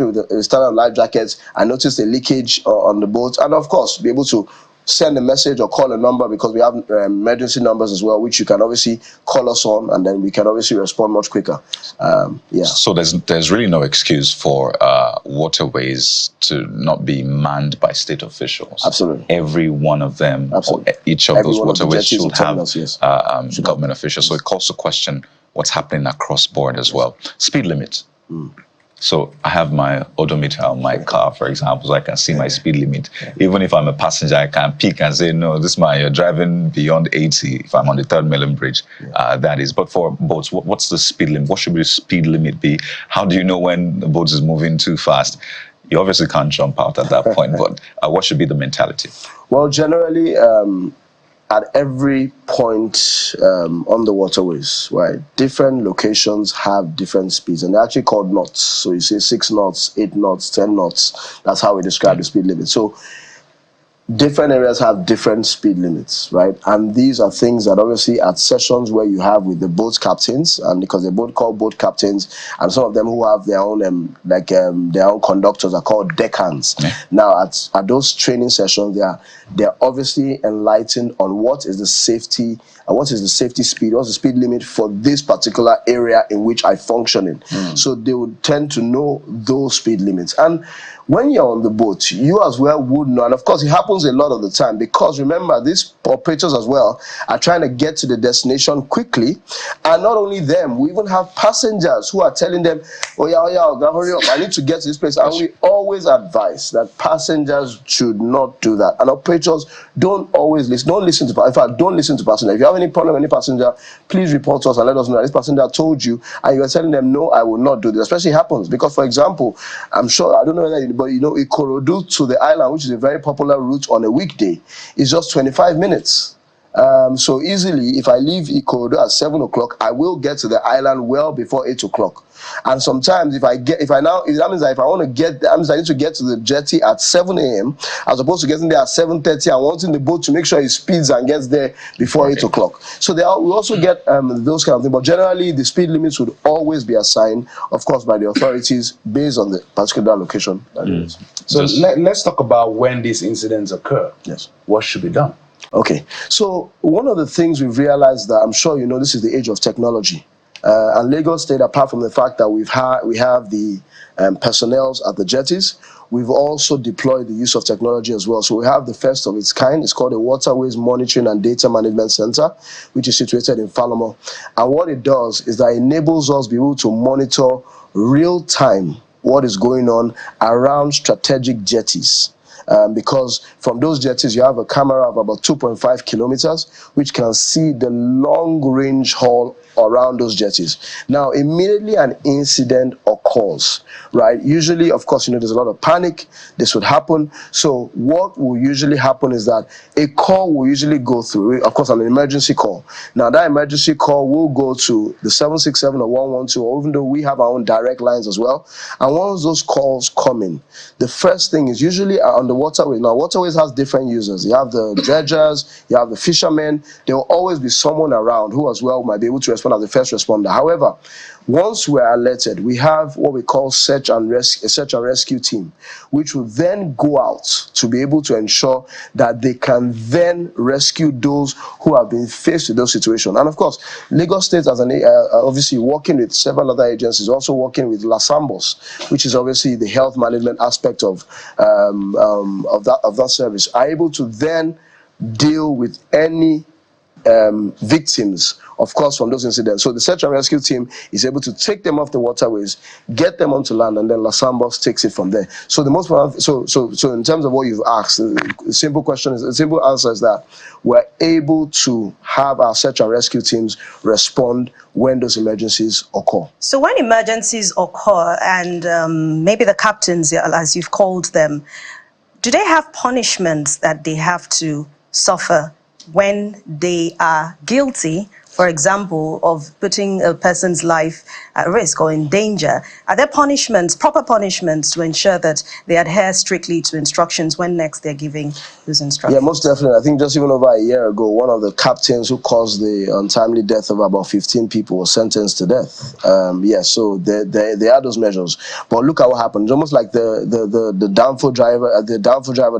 Speaker 13: with the standard life jackets. I noticed a leakage on the boat, and of course be able to send a message or call a number, because we have emergency numbers as well, which you can obviously call us on, and then we can obviously respond much quicker. Yeah. So
Speaker 3: there's really no excuse for waterways to not be manned by state officials.
Speaker 13: Absolutely.
Speaker 3: Every one of them, or each of those waterways should have government officials. So it calls to question what's happening across board as well. Speed limit. So I have my odometer on my car, for example, so I can see my speed limit. Even if I'm a passenger, I can peek and say, no, this man, you're driving beyond 80 if I'm on the 3rd Mainland Bridge. That is. But for boats, what's the speed limit? What should the speed limit be? How do you know when the boat is moving too fast? You obviously can't jump out at that point, but what should be the mentality? Well,
Speaker 13: generally, at every point on the waterways, right, different locations have different speeds, and they're actually called knots. So you say 6 knots, 8 knots, 10 knots. That's how we describe the speed limit. So different areas have different speed limits, right? And these are things that obviously at sessions where you have with the boat captains, and because they're both called boat captains, and some of them who have their own their own conductors are called deckhands. Now at those training sessions, they're obviously enlightened on what is the safety speed, what's the speed limit for this particular area in which I function in. So they would tend to know those speed limits. And when you're on the boat, you as well would know, and of course it happens a lot of the time, because remember, these operators as well are trying to get to the destination quickly. And not only them, we even have passengers who are telling them, oh yeah, hurry up, I need to get to this place. And we always advise that passengers should not do that, and operators don't always listen. Don't listen to passengers. If you have any problem with any passenger, please report to us and let us know that this passenger told you, and you are telling them, no, I will not do this. Especially happens because, for example, I'm sure, I don't know whether but you know, Ikorodu to the island, which is a very popular route on a weekday, is just 25 minutes. So easily, if I leave Ikorodu at 7 o'clock, I will get to the island well before 8 o'clock. And sometimes that means that if I want to get there, that means I need to get to the jetty at 7 a.m. as opposed to getting there at 7:30 and wanting the boat to make sure it speeds and gets there before 8 o'clock. So we also get those kind of things. But generally, the speed limits would always be assigned, of course, by the authorities based on the particular location.
Speaker 2: So let's talk about when these incidents occur.
Speaker 13: Yes.
Speaker 2: What should be done?
Speaker 13: Okay. So one of the things we've realized, that I'm sure you know, this is the age of technology. And Lagos State, apart from the fact that we have the personnel at the jetties, we've also deployed the use of technology as well. So we have the first of its kind. It's called the Waterways Monitoring and Data Management Center, which is situated in Falomo. And what it does is that it enables us to be able to monitor real time what is going on around strategic jetties. Because from those jetties, you have a camera of about 2.5 kilometers, which can see the long-range haul around those jetties. Now, immediately an incident occurs, right? Usually, of course, you know, there's a lot of panic. This would happen. So what will usually happen is that a call will usually go through, of course, an emergency call. Now, that emergency call will go to the 767 or 112, or even though we have our own direct lines as well. And once those calls come in, the first thing is usually on the waterway. Now, waterways has different users. You have the dredgers, you have the fishermen. There will always be someone around who as well might be able to respond as the first responder. However, once we're alerted, we have what we call a search and rescue team, which will then go out to be able to ensure that they can then rescue those who have been faced with those situations. And of course, Lagos State, as obviously working with several other agencies, also working with Lasambos, which is obviously the health management aspect of that service, are able to then deal with any victims, of course, from those incidents. So the search and rescue team is able to take them off the waterways, get them onto land, and then Lasambos takes it from there. So the most so in terms of what you've asked, the simple question is, the simple answer is that we're able to have our search and rescue teams respond when those emergencies occur.
Speaker 1: So when emergencies occur, and maybe the captains, as you've called them, do they have punishments that they have to suffer when they are guilty, for example, of putting a person's life at risk or in danger? Are there punishments, proper punishments, to ensure that they adhere strictly to instructions when next they're giving those instructions?
Speaker 13: Yeah, most definitely. I think just even over a year ago, one of the captains who caused the untimely death of about 15 people was sentenced to death. So there are those measures. But look at what happened. It's almost like the downfall driver,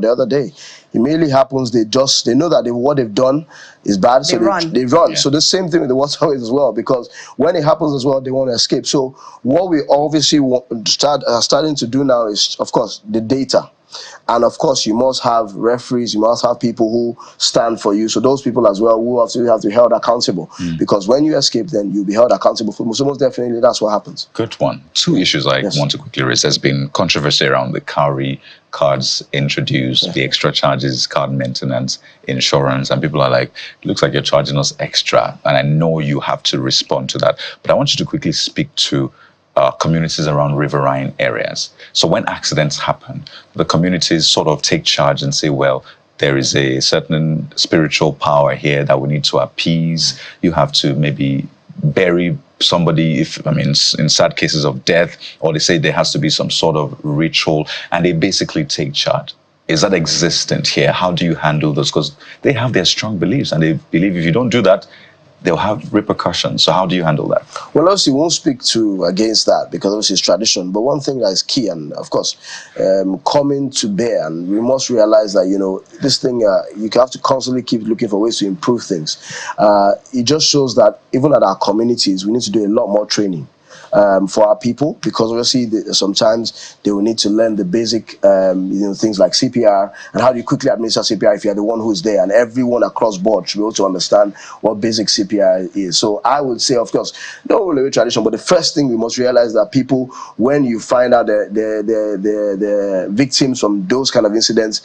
Speaker 13: the other day. Immediately happens, they know that what they've done is bad, so they run. Yeah. So the same thing with the waterways as well, because when it happens as well, they want to escape. So what we obviously starting to do now is, of course, the data. And of course, you must have referees, you must have people who stand for you. So those people as well who have to be held accountable. Because when you escape, then you'll be held accountable for. So most definitely, that's what happens.
Speaker 3: Good one. Two issues I want to quickly raise. There's been controversy around the cowrie cards introduced, the extra charges, card maintenance, insurance, and people are like, it looks like you're charging us extra. And I know you have to respond to that. But I want you to quickly speak to communities around riverine areas. So when accidents happen, the communities sort of take charge and say, well, there is a certain spiritual power here that we need to appease. You have to maybe bury somebody, in sad cases of death, or they say there has to be some sort of ritual, and they basically take charge. Is that existent here? How do you handle this? Because they have their strong beliefs, and they believe if you don't do that, they'll have repercussions. So how do you handle that? Well,
Speaker 13: obviously, we won't speak against that, because obviously it's tradition. But one thing that is key, and of course, coming to bear, and we must realize that, this thing, you have to constantly keep looking for ways to improve things. It just shows that even at our communities, we need to do a lot more training. For our people, because obviously sometimes they will need to learn the basic things like CPR, and how do you quickly administer CPR if you're the one who's there, and everyone across board should be able to understand what basic CPR is. So I would say, of course, not only tradition, but the first thing we must realize that people, when you find out the victims from those kind of incidents,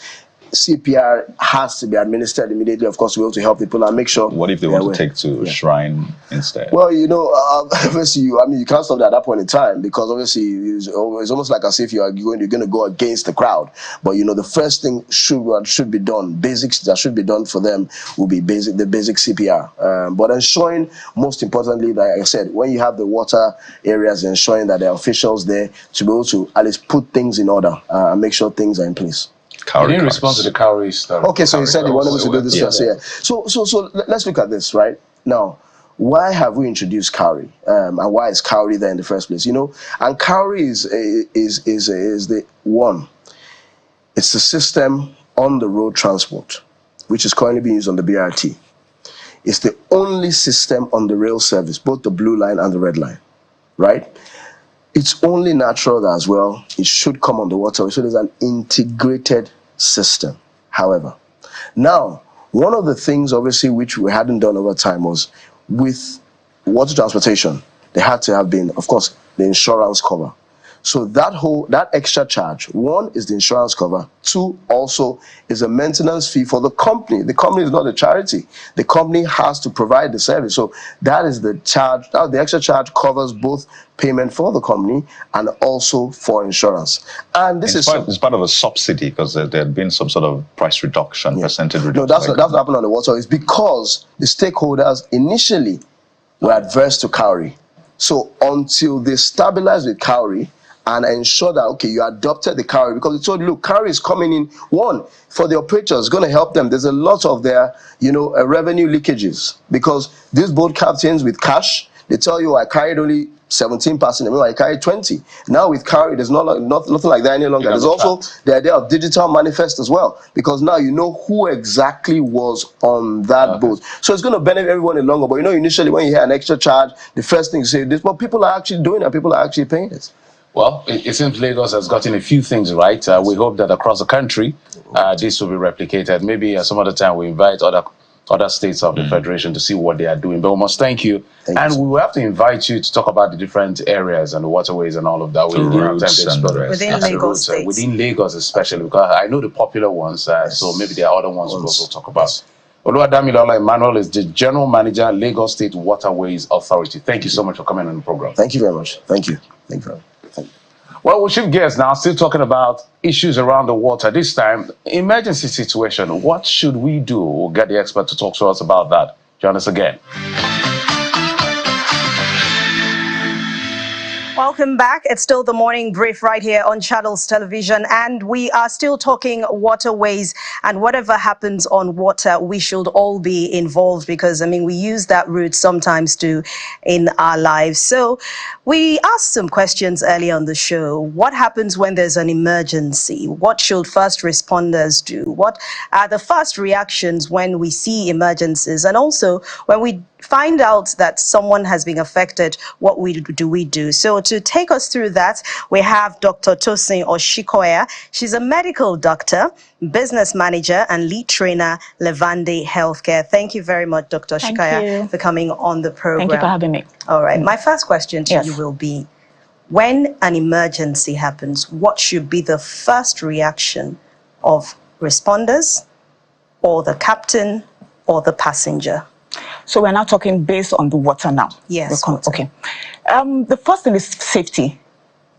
Speaker 13: CPR has to be administered immediately, of course, to be able to help people and make sure.
Speaker 3: What if they want to take to a shrine instead?
Speaker 13: Well, obviously, you can't stop that at that point in time, because obviously it's almost like as if you're going to go against the crowd. But the first thing should be done, basics that should be done for them will be the basic CPR. But ensuring, most importantly, like I said, when you have the water areas, ensuring that there are officials there to be able to at least put things in order and make sure things are in place.
Speaker 2: You didn't respond to the cowrie story.
Speaker 13: Okay, so you said you wanted me to do this first. Yeah. So let's look at this, right? Now, why have we introduced cowrie? And why is cowrie there in the first place? And cowrie is the one. It's the system on the road transport, which is currently being used on the BRT. It's the only system on the rail service, both the blue line and the red line, right? It's only natural that as well it should come on the waterway. So there's an integrated system. However, now, one of the things obviously which we hadn't done over time was with water transportation, there had to have been, of course, the insurance cover. So that extra charge, one is the insurance cover, two also is a maintenance fee for the company. The company is not a charity. The company has to provide the service. So that is the charge. Now the extra charge covers both payment for the company and also for insurance. And this it's
Speaker 3: part of a subsidy, because there had been some sort of price reduction, percentage reduction.
Speaker 13: No, that's what happened on the water. It's because the stakeholders initially were adverse to cowrie. So until they stabilize with cowrie and ensure that, okay, you adopted the cowrie, because they told you, look, cowrie is coming in, one, for the operators, it's going to help them. There's a lot of their, revenue leakages, because these boat captains with cash, they tell you, I carried only 17%, I carried 20. Now with cowrie, there's nothing like that any longer. There's also the idea of digital manifest as well, because now you know who exactly was on that boat. So it's going to benefit everyone in the longer. But initially when you hear an extra charge, the first thing you say is, well, people are actually doing it, people are actually paying it.
Speaker 2: Well, it seems Lagos has gotten a few things right. We hope that across the country, this will be replicated. Maybe some other time we invite other other states of the Federation to see what they are doing. But we must thank you.
Speaker 13: Thank you.
Speaker 2: We will have to invite you to talk about the different areas and the waterways and all of that. We don't have time to explore
Speaker 1: within Lagos State.
Speaker 2: within Lagos especially, because I know the popular ones, so maybe there are other ones we'll also talk about. Oluwadamilola Emmanuel is the General Manager, Lagos State Waterways Authority. Thank you so much for coming on the program.
Speaker 13: Thank you very much. Thank you. Thank you. Thank you.
Speaker 2: Well, we'll shift gears now, still talking about issues around the water. This time, emergency situation. What should we do? We'll get the expert to talk to us about that. Join us again.
Speaker 1: Welcome back. It's still the morning brief right here on Channels Television, and we are still talking waterways, and whatever happens on water, we should all be involved, because, I mean, we use that route sometimes too in our lives. So we asked some questions earlier on the show. What happens when there's an emergency? What should first responders do? What are the first reactions when we see emergencies? And also, when we find out that someone has been affected, what do we do? So to take us through that, we have Dr. Tosin Oshikoya. She's a medical doctor, business manager, and lead trainer, Levande Healthcare. Thank you very much, Dr. Oshikoya, for coming on the program.
Speaker 14: Thank you for having me.
Speaker 1: All right. My first question to you will be, when an emergency happens, what should be the first reaction of responders, or the captain, or the passenger?
Speaker 14: So we're now talking based on the water now.
Speaker 1: Yes.
Speaker 14: Okay. The first thing is safety.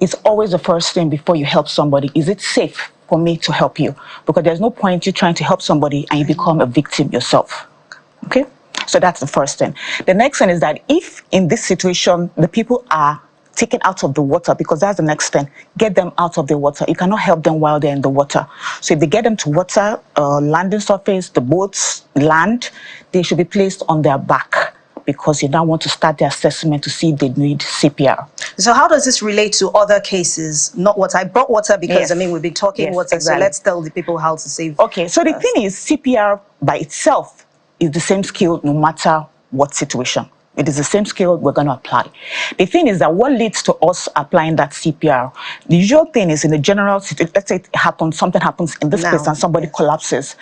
Speaker 14: It's always the first thing before you help somebody. Is it safe for me to help you? Because there's no point you trying to help somebody and you become a victim yourself. Okay? So that's the first thing. The next thing is that if in this situation, the people are taken out of the water, because that's the next thing, get them out of the water. You cannot help them while they're in the water. So if they get them to water, landing surface, the boats land, they should be placed on their back, because you now want to start the assessment to see if they need CPR.
Speaker 1: So how does this relate to other cases? Not water. I brought water because, I mean, we've been talking water, exactly. So let's tell the people how to save.
Speaker 14: Okay, so the thing is, CPR by itself is the same skill no matter what situation. It is the same skill we're going to apply. The thing is that what leads to us applying that CPR, the usual thing is in a general situation, let's say it happens, something happens in this place and somebody collapses.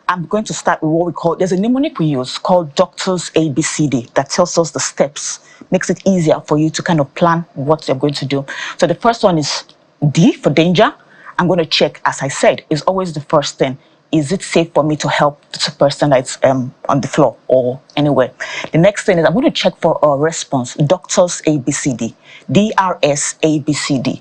Speaker 14: I'm going to start with what we call, there's a mnemonic we use called Doctor's ABCD that tells us the steps, makes it easier for you to kind of plan what you're going to do. So the first one is D for danger. I'm going to check, as I said, is always the first thing. Is it safe for me to help the person that's on the floor or anywhere? The next thing is I'm going to check for a response, Doctor's ABCD, DRS ABCD.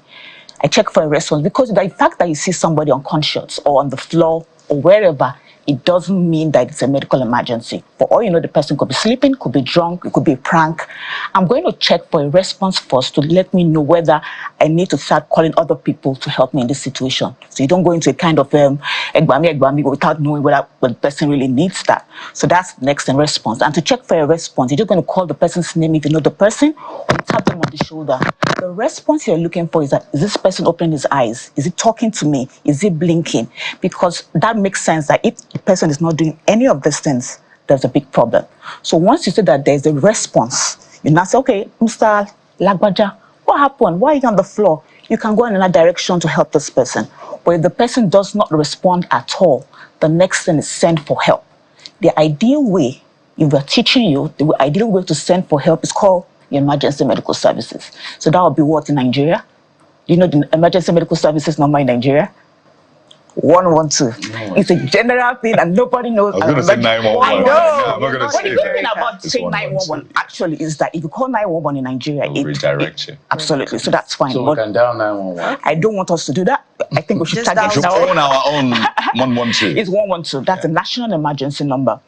Speaker 14: I check for a response because the fact that you see somebody unconscious or on the floor or wherever, it doesn't mean that it's a medical emergency. For all you know, the person could be sleeping, could be drunk, it could be a prank. I'm going to check for a response first to let me know whether I need to start calling other people to help me in this situation. So you don't go into a kind of egbami without knowing whether the person really needs that. So that's the next in response. And to check for a response, you're just going to call the person's name if you know the person, or you tap them on the shoulder. The response you're looking for is that, is this person opening his eyes? Is he talking to me? Is he blinking? Because that makes sense that if the person is not doing any of these things, there's a big problem. So once you say that there's a response, you now say, okay, Mr. Lagbaja, what happened? Why are you on the floor? You can go in another direction to help this person. But if the person does not respond at all, the next thing is send for help. The ideal way, if we're teaching you, the ideal way to send for help is called emergency medical services. So that would be what in Nigeria? You know the emergency medical services number in Nigeria? 112. It's a general thing and nobody knows.
Speaker 3: I was going to say 911.
Speaker 14: I know.
Speaker 3: No, I'm not going to
Speaker 14: But
Speaker 3: say
Speaker 14: the good thing
Speaker 3: that.
Speaker 14: about saying 911 actually is that if you call 911 in Nigeria,
Speaker 3: it will redirect you.
Speaker 14: Absolutely. So that's fine.
Speaker 2: So we can dial 911.
Speaker 14: I don't want us to do that. I think we should
Speaker 3: target our own 112.
Speaker 14: It's 112. That's a national emergency number.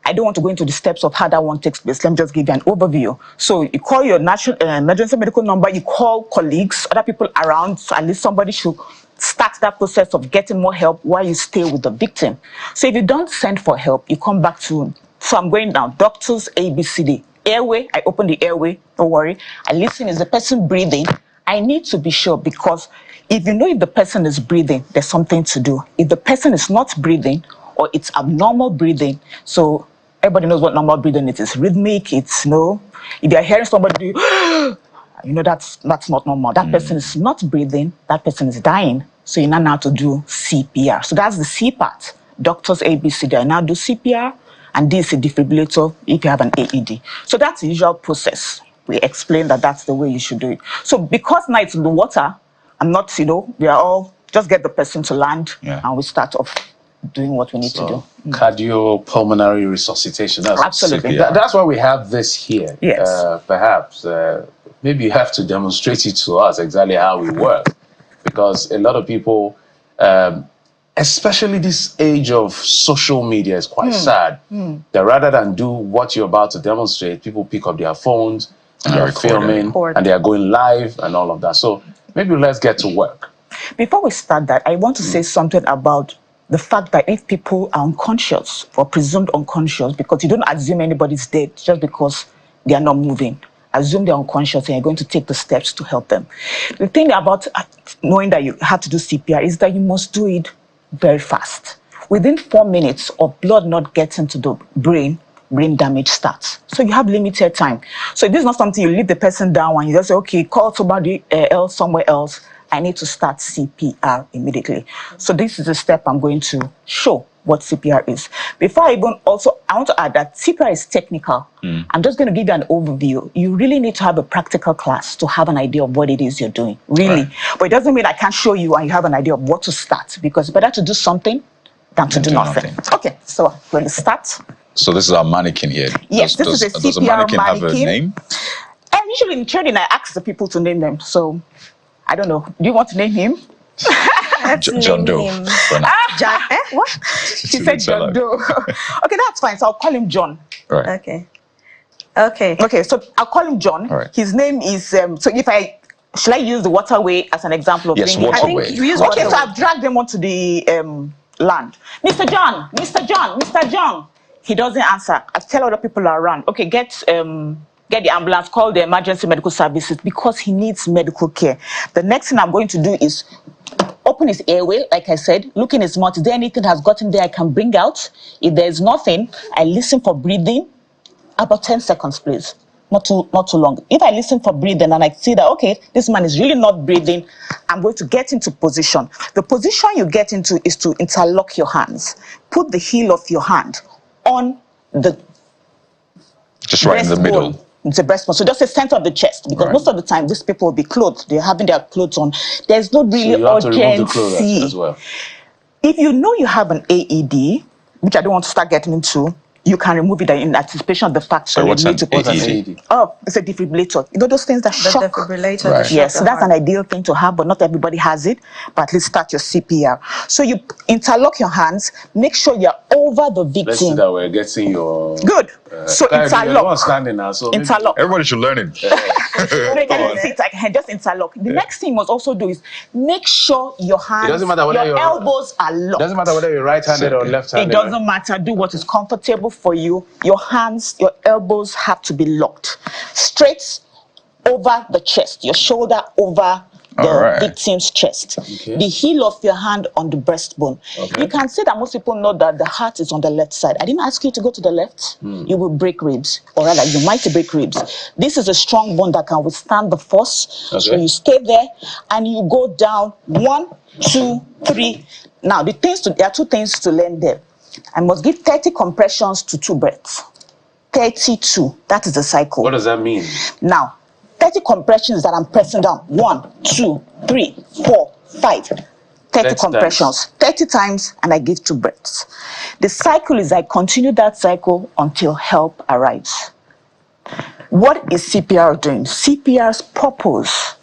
Speaker 14: I don't want to go into the steps of how that one takes place. Let me just give you an overview. So you call your national emergency medical number, you call colleagues, other people around, so at least somebody should start that process of getting more help while you stay with the victim. So if you don't send for help, you come back to, so I'm going down, Doctor's ABCD. Airway, I open the airway, don't worry. I listen, is the person breathing? I need to be sure, because if you know if the person is breathing, there's something to do. If the person is not breathing, or it's abnormal breathing, so everybody knows what normal breathing is. It's rhythmic, it's no. If you're hearing somebody do, you know that's not normal. That person is not breathing, that person is dying. So you now have to do CPR. So that's the C part. Doctor's ABCD. I now do CPR. and this is a defibrillator if you have an AED. So that's the usual process. We explain that that's the way you should do it. So because now it's in the water, I'm not, we are all, just get the person to land and we start off doing what we need to do.
Speaker 2: Cardiopulmonary resuscitation. That's
Speaker 14: Absolutely.
Speaker 2: That's why we have this here.
Speaker 14: Yes.
Speaker 2: Perhaps maybe you have to demonstrate it to us exactly how we work, because a lot of people, especially this age of social media, is quite sad. That rather than do what you're about to demonstrate, people pick up their phones and they're filming and they are going live and all of that. So maybe let's get to work.
Speaker 14: Before we start that, I want to say something about the fact that if people are unconscious or presumed unconscious, because you don't assume anybody's dead just because they are not moving. Assume they're unconscious and you're going to take the steps to help them. The thing about knowing that you have to do CPR is that you must do it very fast. Within 4 minutes of blood not getting to the brain damage starts. So you have limited time. So this is not something you leave the person down and you just say, okay, call somebody else somewhere else. I need to start CPR immediately. So this is the step I'm going to show what CPR is. Before I even I want to add that CPR is technical. I'm just going to give you an overview. You really need to have a practical class to have an idea of what it is you're doing, really. Right. But it doesn't mean I can't show you and you have an idea of what to start, because it's better to do something than to do nothing. Okay, so I'm going to start.
Speaker 3: So this is our mannequin here.
Speaker 14: Yes, this is a CPR
Speaker 3: does a mannequin have a name?
Speaker 14: And usually in training, I ask the people to name them. So I don't know. Do you want to name him?
Speaker 3: John Doe.
Speaker 14: What? He said John Doe. Okay, that's fine. So I'll call him John.
Speaker 3: Right.
Speaker 14: Okay, so I'll call him John.
Speaker 3: Right.
Speaker 14: His name is, so should I use the waterway as an example of
Speaker 3: yes, waterway.
Speaker 14: Okay, so I've dragged them onto the land. Mr. John, Mr. John, Mr. John. He doesn't answer. I tell other people around, okay, get the ambulance, call the emergency medical services, because he needs medical care. The next thing I'm going to do is open his airway, like I said, look in his mouth. Is there anything that has gotten there I can bring out? If there's nothing, I listen for breathing. About 10 seconds, please. Not too long. If I listen for breathing and I see that, okay, this man is really not breathing, I'm going to get into position. The position you get into is to interlock your hands. Put the heel of your hand on the
Speaker 3: just right in the middle.
Speaker 14: It's a breastbone. So just the center of the chest, because most of the time these people will be clothed. They're having their clothes on. There's no really urgency.
Speaker 2: As well.
Speaker 14: If you know you have an AED, which I don't want to start getting into, you can remove it in anticipation of the fact that
Speaker 3: what's
Speaker 14: you need to put
Speaker 3: AED?
Speaker 14: Oh, it's a defibrillator. You know those things that shock?
Speaker 1: The defibrillator.
Speaker 3: Right.
Speaker 14: Yes, so that's an ideal thing to have, but not everybody has it. But at least start your CPR. So you interlock your hands, make sure you're over the victim.
Speaker 2: Let's see that we're getting your...
Speaker 14: Good. So interlock.
Speaker 2: Standing now, so
Speaker 14: interlock.
Speaker 3: Everybody should learn it.
Speaker 14: I can just interlock. The next thing you must also do is make sure your hands, your elbows are locked.
Speaker 2: It doesn't matter whether you're right-handed or left-handed.
Speaker 14: It doesn't matter. Do what is comfortable for you. Your hands, your elbows have to be locked. Straight over the chest, your shoulder over the victim's chest. Okay. The heel of your hand on the breastbone. Okay. You can see that most people know that the heart is on the left side. I didn't ask you to go to the left. You will break ribs, or rather, you might break ribs. This is a strong bone that can withstand the force. Okay. So you stay there and you go down 1, 2, 3. Now, there are 2 things to learn there. I must give 30 compressions to 2 breaths. 32. That is the cycle.
Speaker 2: What does that mean?
Speaker 14: Now, 30 compressions that I'm pressing down. 1, 2, 3, 4, 5. 30 compressions. 30 times, and I give 2 breaths. The cycle is I continue that cycle until help arrives. What is CPR doing? CPR's purpose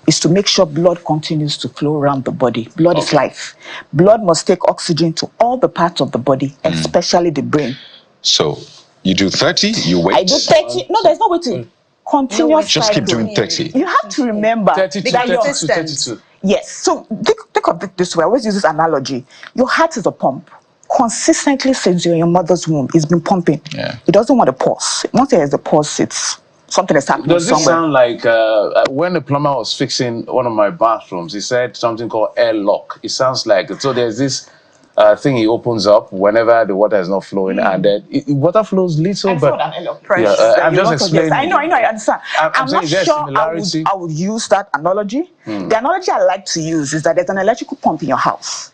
Speaker 14: is to make sure blood continues to flow around the body. Blood is life. Blood must take oxygen to all the parts of the body, especially the brain.
Speaker 3: So you do 30, you wait.
Speaker 14: I do 30. No, there's no waiting. Continuous
Speaker 3: just
Speaker 14: cycle.
Speaker 3: Keep doing 30.
Speaker 14: You have to remember
Speaker 2: 32.
Speaker 14: Yes. So think of it this way. I always use this analogy. Your heart is a pump. Consistently since you're in your mother's womb, it's been pumping. Yeah. It doesn't want a pause. Once there is a pause, it's something that's happening
Speaker 2: somewhere. Does this sound like when the plumber was fixing one of my bathrooms, he said something called air lock. It sounds like, so there's this thing he opens up whenever the water is not flowing, and then water flows little, but I'm just explaining.
Speaker 14: I know, I understand. I'm not sure I would use that analogy. The analogy I like to use is that there's an electrical pump in your house.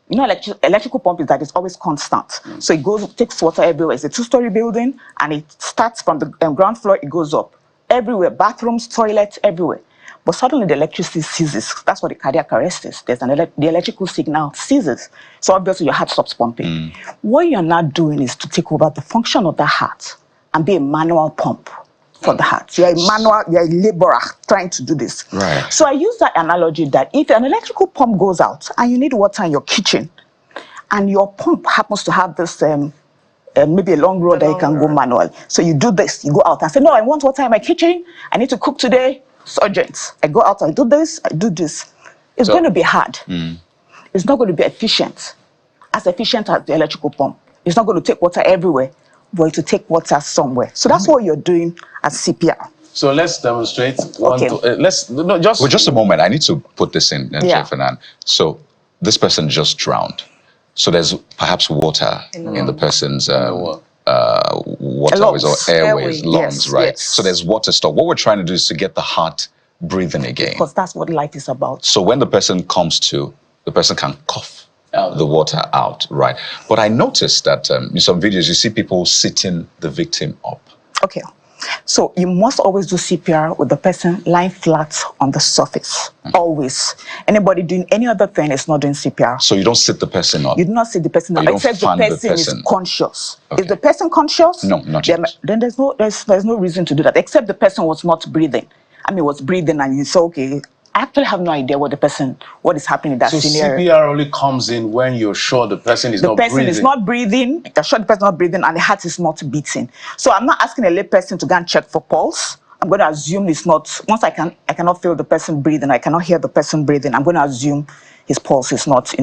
Speaker 14: You know, electrical pump is that it's always constant. So it takes water everywhere. It's a 2-story building, and it starts from the ground floor, it goes up. Everywhere, bathrooms, toilets, everywhere. But suddenly the electricity ceases. That's what the cardiac arrest is. The electrical signal ceases. So obviously your heart stops pumping. What you're not doing is to take over the function of the heart and be a manual pump for the heart. You're a laborer trying to do this.
Speaker 3: Right.
Speaker 14: So I use that analogy that if an electrical pump goes out and you need water in your kitchen, and your pump happens to have this maybe a long road that you can go manual. So you do this, you go out and say, no, I want water in my kitchen. I need to cook today. It's urgent. I go out, I do this, I do this. It's going to be hard. It's not going to be efficient as the electrical pump. It's not going to take water everywhere, but to take water somewhere. So that's what you're doing at CPR.
Speaker 2: So let's demonstrate.
Speaker 3: Just a moment. I need to put this in, Fernand. So this person just drowned. So there's perhaps water in the person's waterways or airways, lungs, right? Yes. So there's water stored. What we're trying to do is to get the heart breathing again.
Speaker 14: Because that's what life is about.
Speaker 3: So when the person comes to, the person can cough the water out, right? But I noticed that in some videos, you see people sitting the victim up.
Speaker 14: Okay. So you must always do CPR with the person lying flat on the surface. Always. Anybody doing any other thing is not doing CPR.
Speaker 3: So you don't sit the person up?
Speaker 14: You do not sit the person up, except the person is conscious. Okay. Is the person conscious?
Speaker 3: No, not yet.
Speaker 14: Then there's no reason to do that, except the person was not breathing. I mean, was breathing and you say, okay, I actually have no idea what is happening in that scenario.
Speaker 2: So CPR only comes in when you're sure the person is not breathing.
Speaker 14: The person is not breathing, you're sure the person is not breathing, and the heart is not beating. So I'm not asking a lay person to go and check for pulse. I'm going to assume it's not, once I cannot feel the person breathing, I cannot hear the person breathing, I'm going to assume his pulse is not,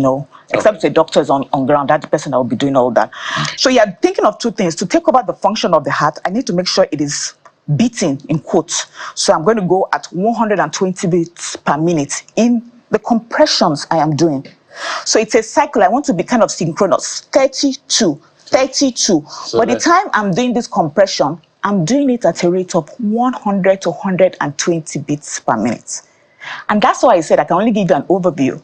Speaker 14: except the doctor is on ground, that's the person that will be doing all that. So you're thinking of two things. To take over the function of the heart, I need to make sure it is beating, in quotes. So I'm going to go at 120 beats per minute in the compressions I am doing. So it's a cycle. I want to be kind of synchronous. 32. So by the time I'm doing this compression, I'm doing it at a rate of 100 to 120 beats per minute. And that's why I said I can only give you an overview.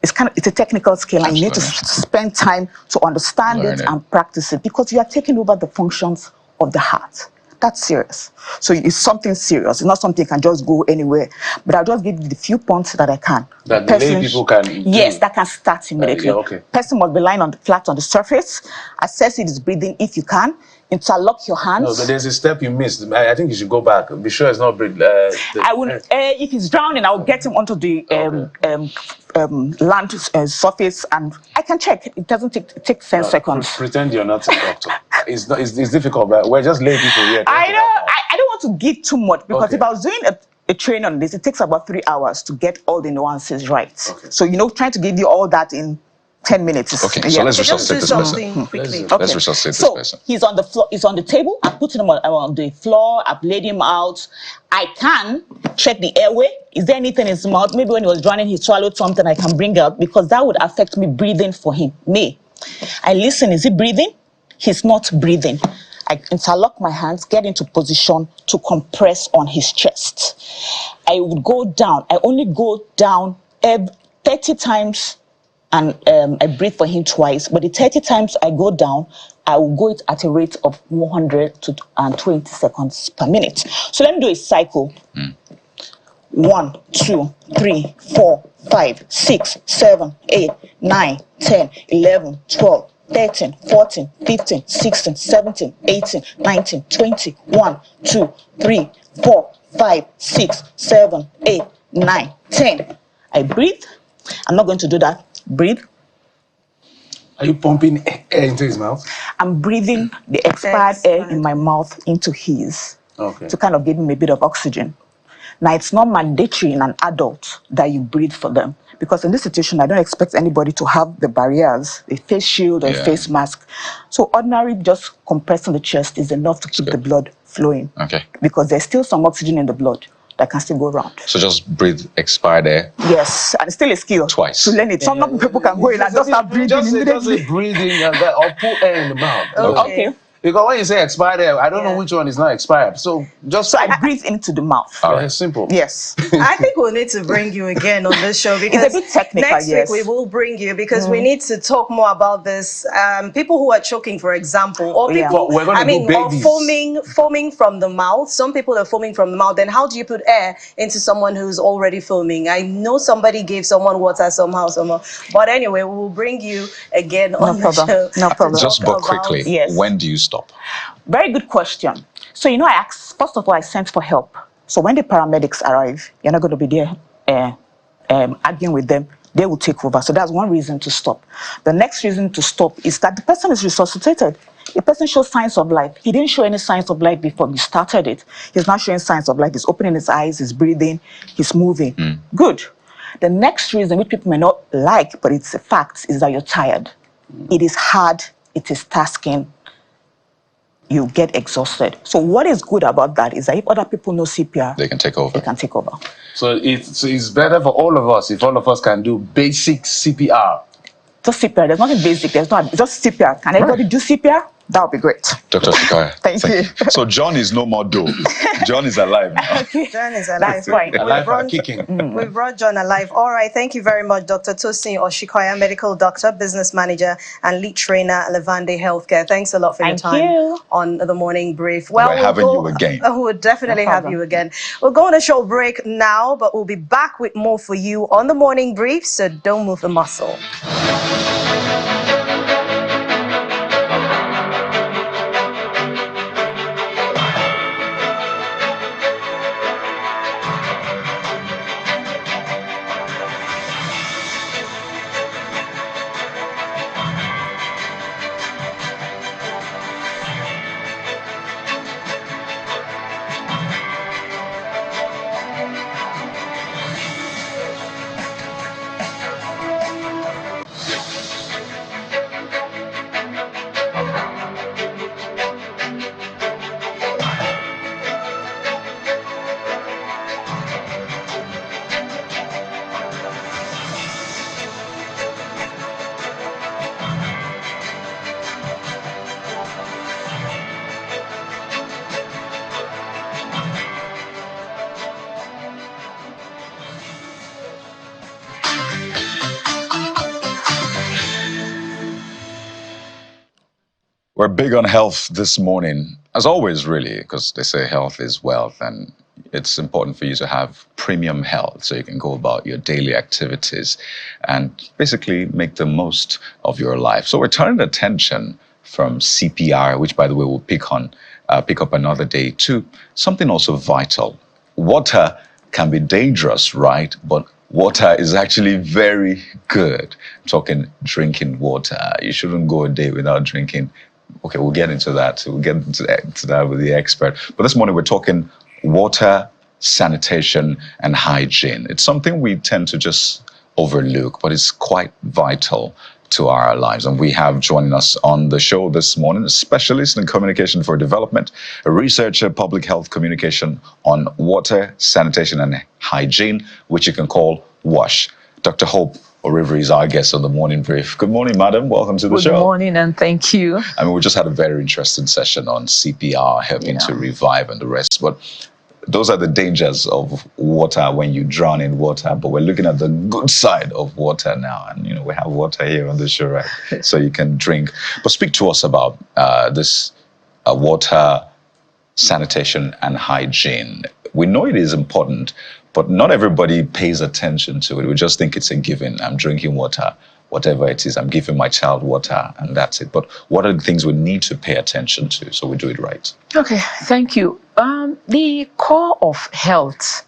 Speaker 14: It's a technical skill, and you need to spend time to understand it and practice it, because you are taking over the functions of the heart. That's serious. So it's something serious. It's not something you can just go anywhere. But I'll just give you the few points that I can.
Speaker 2: That the lay people can do.
Speaker 14: Yes, that can start immediately.
Speaker 2: Okay.
Speaker 14: Person must be lying flat on the surface. Assess it is breathing if you can. Interlock your hands.
Speaker 2: No, but there's a step you missed. I think you should go back. Be sure it's not breathing.
Speaker 14: I will. If he's drowning, I will get him onto the land surface, and I can check. It doesn't take 10 seconds.
Speaker 2: Pretend you're not a doctor. It's difficult, but we're just lay people here.
Speaker 14: I know. I don't want to give too much, because if I was doing a training on this, it takes about 3 hours to get all the nuances right. So trying to give you all that in 10 minutes.
Speaker 3: Okay, so let's resuscitate this person. Let's resuscitate this person.
Speaker 14: He's on the floor. He's on the table. I put him on the floor. I've laid him out. I can check the airway. Is there anything in his mouth? Maybe when he was drowning, he swallowed something I can bring out, because that would affect me breathing for him. I listen. Is he breathing? He's not breathing. I interlock my hands, get into position to compress on his chest. I would go down. I only go down 30 times, and I breathe for him twice. But the 30 times I go down, I will go it at a rate of 100 to 20 seconds per minute. So let me do a cycle. 1, 2, 3, 4, 5, 6, 7, 8, 9, 10, 11, 12. 13, 14, 15, 16, 17, 18, 19, 20, 1, 2, 3, 4, 5, 6, 7, 8, 9, 10. I breathe. I'm not going to do that. Breathe.
Speaker 2: Are you pumping air into his mouth?
Speaker 14: I'm breathing the expired air in my mouth into his, to kind of give him a bit of oxygen. Now, it's not mandatory in an adult that you breathe for them, because in this situation, I don't expect anybody to have the barriers, a face shield or a face mask. So ordinary, just compressing the chest is enough to keep the blood flowing. Because there's still some oxygen in the blood that can still go around.
Speaker 3: So just breathe expired air?
Speaker 14: Yes, and it's still a skill.
Speaker 3: Twice.
Speaker 14: To learn it. Some people can go in and just start breathing immediately.
Speaker 2: Just breathing and that, or put air in the mouth.
Speaker 14: Okay.
Speaker 2: Because when you say expired air, I don't know which one is not expired. So just
Speaker 14: I breathe into the mouth.
Speaker 2: All right, simple.
Speaker 14: Yes.
Speaker 1: I think we'll need to bring you again on this show because
Speaker 14: it's a bit technical,
Speaker 1: next week we will bring you because we need to talk more about this. People who are choking, for example, or people,
Speaker 2: We're gonna
Speaker 1: or foaming from the mouth. Some people are foaming from the mouth. Then how do you put air into someone who's already foaming? I know somebody gave someone water somehow. But anyway, we will bring you again on the show.
Speaker 14: No problem.
Speaker 3: Just but quickly, when do you stop?
Speaker 14: Very good question. So, I asked, first of all, I sent for help. So when the paramedics arrive, you're not going to be there arguing with them. They will take over. So that's one reason to stop. The next reason to stop is that the person is resuscitated. The person shows signs of life. He didn't show any signs of life before we started it. He's now showing signs of life. He's opening his eyes, he's breathing, he's moving. Good. The next reason, which people may not like, but it's a fact, is that you're tired. It is hard. It is tasking. You get exhausted. So what is good about that is that if other people know CPR,
Speaker 3: they can take over.
Speaker 2: So it's better for all of us if all of us can do basic CPR.
Speaker 14: Just CPR. There's nothing basic. There's not just CPR. Can everybody do CPR? That would be great.
Speaker 3: Dr. Shikaya.
Speaker 14: Thank you.
Speaker 3: So John is no more though. John is alive now.
Speaker 1: John is alive.
Speaker 14: That's fine.
Speaker 2: Alive and kicking.
Speaker 1: We brought John alive. All right. Thank you very much, Dr. Tosin Oshikoya, medical doctor, business manager, and lead trainer at Levande Healthcare. Thanks a lot for your time on the morning brief.
Speaker 3: Well, we're having you again.
Speaker 1: We'll definitely have you again. We'll go on a short break now, but we'll be back with more for you on the morning brief. So don't move the muscle.
Speaker 3: We're big on health this morning, as always, really, because they say health is wealth, and it's important for you to have premium health so you can go about your daily activities and basically make the most of your life. So we're turning attention from CPR, which, by the way, we'll pick up another day, to something also vital. Water can be dangerous, right? But water is actually very good. I'm talking drinking water. You shouldn't go a day without drinking. Okay, we'll get into that. We'll get into that with the expert. But this morning we're talking water, sanitation, and hygiene. It's something we tend to just overlook, but it's quite vital to our lives. And we have joining us on the show this morning a specialist in communication for development, a researcher, public health communication on water, sanitation, and hygiene, which you can call WASH. Dr. Hope Oriveri is our guest on the morning brief. Good morning, madam. Welcome to the show.
Speaker 15: Good morning, and thank you.
Speaker 3: I mean, we just had a very interesting session on CPR, helping to revive and the rest. But those are the dangers of water when you drown in water. But we're looking at the good side of water now. And, we have water here on the show, right? So you can drink. But speak to us about this water, sanitation, and hygiene. We know it is important, but not everybody pays attention to it. We just think it's a given. I'm drinking water, whatever it is. I'm giving my child water, and that's it. But what are the things we need to pay attention to so we do it right?
Speaker 15: Okay, thank you. The core of health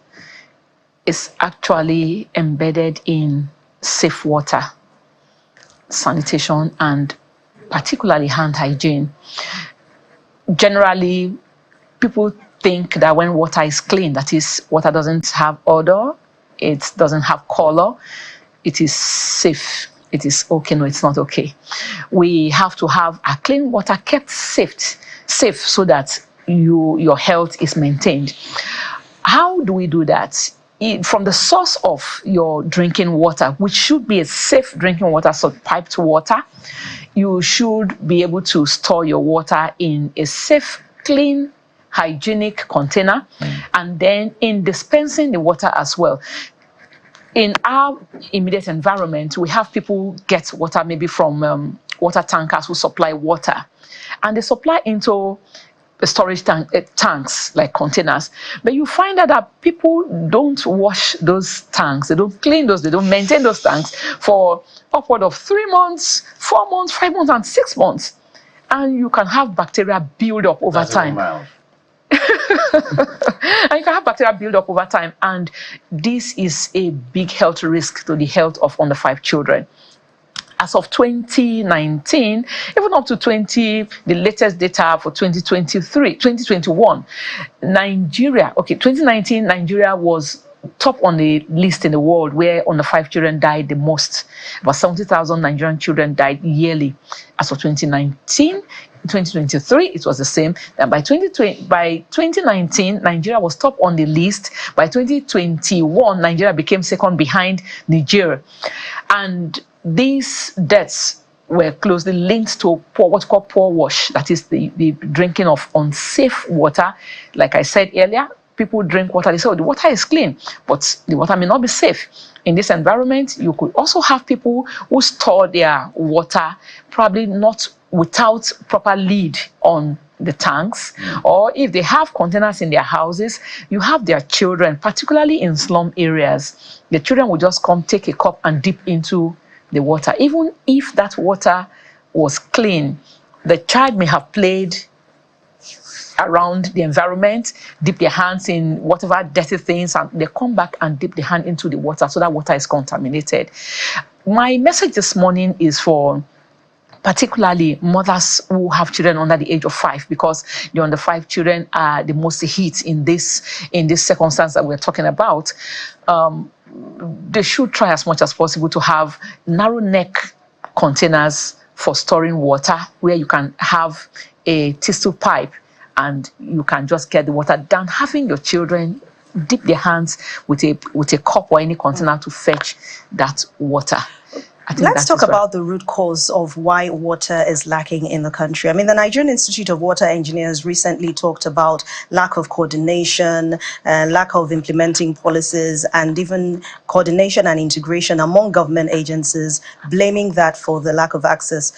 Speaker 15: is actually embedded in safe water, sanitation, and particularly hand hygiene. Generally, people think that when water is clean, that is, water doesn't have odor, it doesn't have color, it is safe. It is okay. No, it's not okay. We have to have a clean water kept safe so that your health is maintained. How do we do that? from the source of your drinking water, which should be a safe drinking water, so piped water, you should be able to store your water in a safe, clean, hygienic container, and then in dispensing the water as well. In our immediate environment, we have people get water maybe from water tankers who supply water, and they supply into storage tanks, like containers. But you find out that people don't wash those tanks, they don't clean those, they don't maintain those tanks for upward of 3 months, 4 months, 5 months, and 6 months. And you can have bacteria build up over time. And you can have bacteria build up over time. And this is a big health risk to the health of under 5 children. As of 2019, even up to the latest data for 2021, Nigeria, 2019, Nigeria was top on the list in the world where under 5 children died the most. About 70,000 Nigerian children died yearly. As of 2019, 2023, it was the same. And by 2019, Nigeria was top on the list. By 2021, Nigeria became second behind Niger. And these deaths were closely linked to what's called poor wash, that is the drinking of unsafe water. Like I said earlier, people drink water, they say, oh, the water is clean, but the water may not be safe. In this environment, you could also have people who store their water, probably not without proper lid on the tanks, or if they have containers in their houses, you have their children, particularly in slum areas. The children will just come, take a cup and dip into the water. Even if that water was clean, the child may have played around the environment, dip their hands in whatever dirty things, and they come back and dip their hand into the water, so that water is contaminated. My message this morning is for particularly mothers who have children under the age of 5, because the under 5 children are the most hit in this circumstance that we're talking about. They should try as much as possible to have narrow neck containers for storing water, where you can have a thistle pipe and you can just get the water down, having your children dip their hands with a cup or any container to fetch that water.
Speaker 1: Let's talk about the root cause of why water is lacking in the country. I mean, the Nigerian Institute of Water Engineers recently talked about lack of coordination, lack of implementing policies, and even coordination and integration among government agencies, blaming that for the lack of access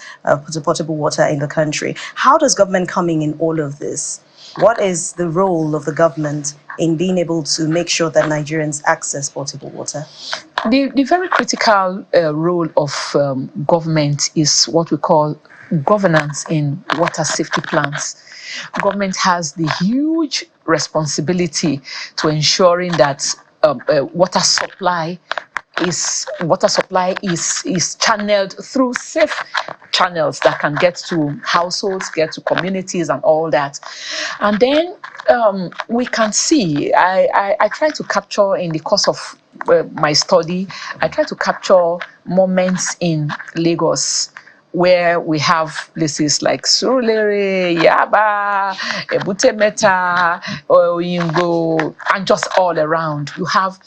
Speaker 1: to potable water in the country. How does government come in all of this? What is the role of the government in being able to make sure that Nigerians access potable water?
Speaker 15: The very critical role of government is what we call governance in water safety plans. Government has the huge responsibility to ensuring that water supply is channeled through safe channels that can get to households, get to communities and all that. And then we can see, I try to capture in the course of my study, I try to capture moments in Lagos where we have places like Surulere, Yaba, Ebute Metta, Oyingo, and just all around. You have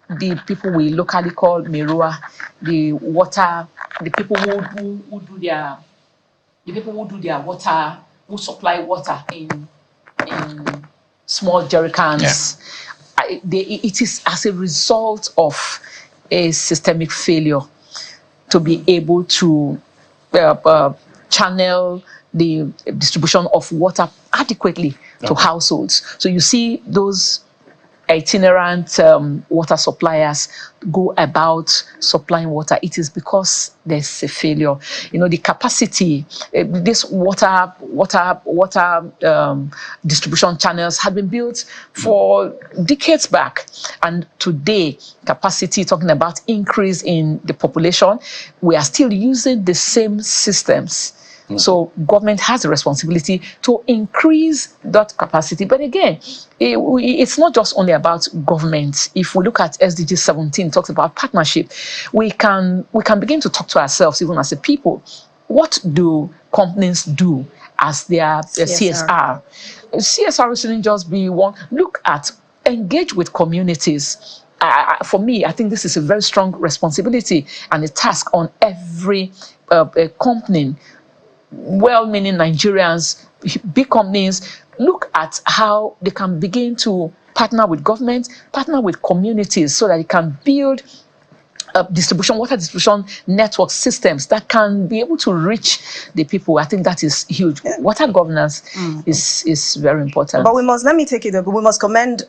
Speaker 15: the people we locally call Merua, the people who do their water, who supply water in small jerry cans. Yeah. It is as a result of a systemic failure to be able to channel the distribution of water adequately to households. So you see those itinerant water suppliers go about supplying water. It is because there's a failure. You know, the capacity, this water distribution channels had been built for decades back, and today capacity, talking about increase in the population, we are still using the same systems. So government has a responsibility to increase that capacity. But again, it's not just only about government. If we look at SDG 17, it talks about partnership. We can begin to talk to ourselves, even as a people. What do companies do as their CSR? CSR shouldn't just be one. Look at, engage with communities. for me, I think this is a very strong responsibility and a task on every company, well-meaning Nigerians, big companies, look at how they can begin to partner with government, partner with communities so that they can build water distribution network systems that can be able to reach the people. I think that is huge. Water governance is very important.
Speaker 1: But we must commend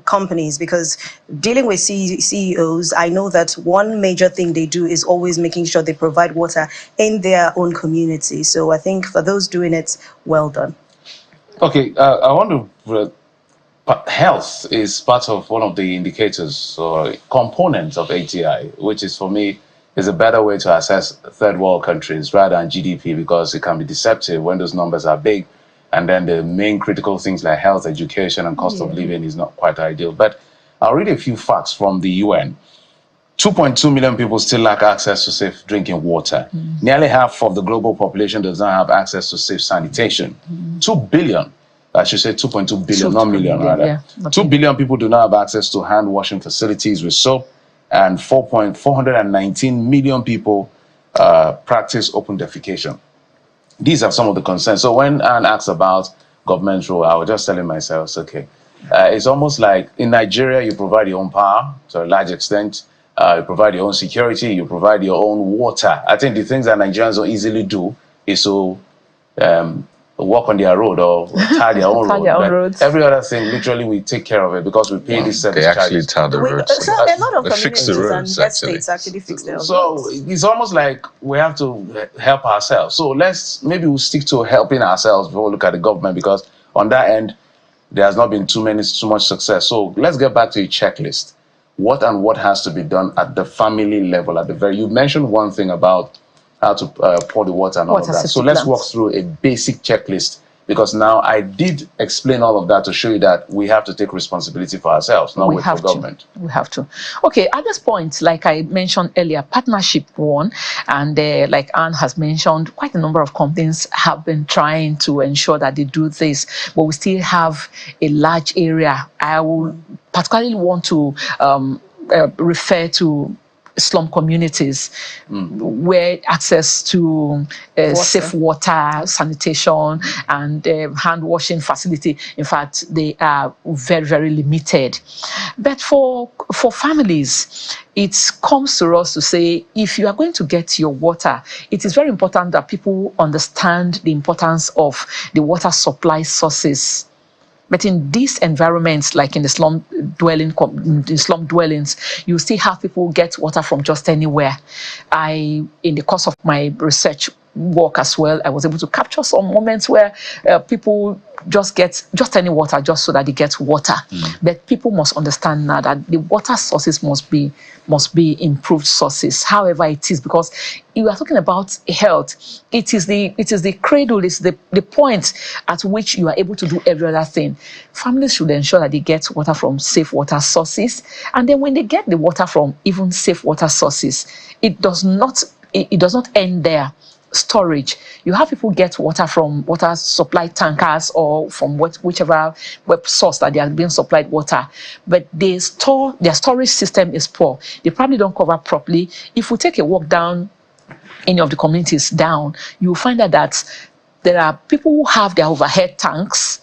Speaker 1: companies, because dealing with CEOs, I know that one major thing they do is always making sure they provide water in their own community. So I think for those doing it, well done.
Speaker 2: Okay, I want to... health is part of one of the indicators or components of ATI, which is, for me, is a better way to assess third world countries rather than GDP, because it can be deceptive when those numbers are big, and then the main critical things like health, education, and cost of living is not quite ideal. But I'll read a few facts from the UN. 2.2 million people still lack access to safe drinking water. Nearly half of the global population does not have access to safe sanitation. 2 billion, I should say 2.2 billion, not million, rather. 2 billion people do not have access to hand washing facilities with soap, and 419 million people practice open defecation. These are some of the concerns. So when Anne asks about government role, I was just telling myself, okay, it's almost like in Nigeria, you provide your own power to a large extent. You provide your own security, you provide your own water. I think the things that Nigerians don't easily do is to walk on their road or tar their own road. Every other thing, literally, we take care of it because we pay this service charges.
Speaker 3: They actually tar the roads.
Speaker 1: So a lot of
Speaker 3: fix the roads,
Speaker 1: and estates actually fix their own
Speaker 2: So
Speaker 1: roads.
Speaker 2: it's almost like we have to help ourselves. So maybe we'll stick to helping ourselves before we look at the government, because on that end, there has not been too much success. So let's get back to a checklist. What has to be done at the family level? You mentioned one thing about how to pour the water and all of that. So let's walk through a basic checklist, because now I did explain all of that to show you that we have to take responsibility for ourselves, not wait for government.
Speaker 15: We have to. Okay, at this point, like I mentioned earlier, partnership one, and like Anne has mentioned, quite a number of companies have been trying to ensure that they do this, but we still have a large area. I will particularly want to refer to slum communities where access to safe water, sanitation, and hand washing facility, in fact, they are very, very limited. But for families, it comes to us to say, if you are going to get your water, it is very important that people understand the importance of the water supply sources. But in these environments, like in the slum dwellings, you still have people get water from just anywhere. In the course of my research work as well, I was able to capture some moments where people just get any water just so that they get water. But people must understand now that the water sources must be improved sources. However it is, because you are talking about health, it is the cradle, it's the point at which you are able to do every other thing. Families should ensure that they get water from safe water sources, and then when they get the water from even safe water sources, it does not end there. Storage. You have people get water from water supply tankers or from whichever web source that they are being supplied water, but their storage system is poor. They probably don't cover properly. If we take a walk down any of the communities down, you will find out that there are people who have their overhead tanks.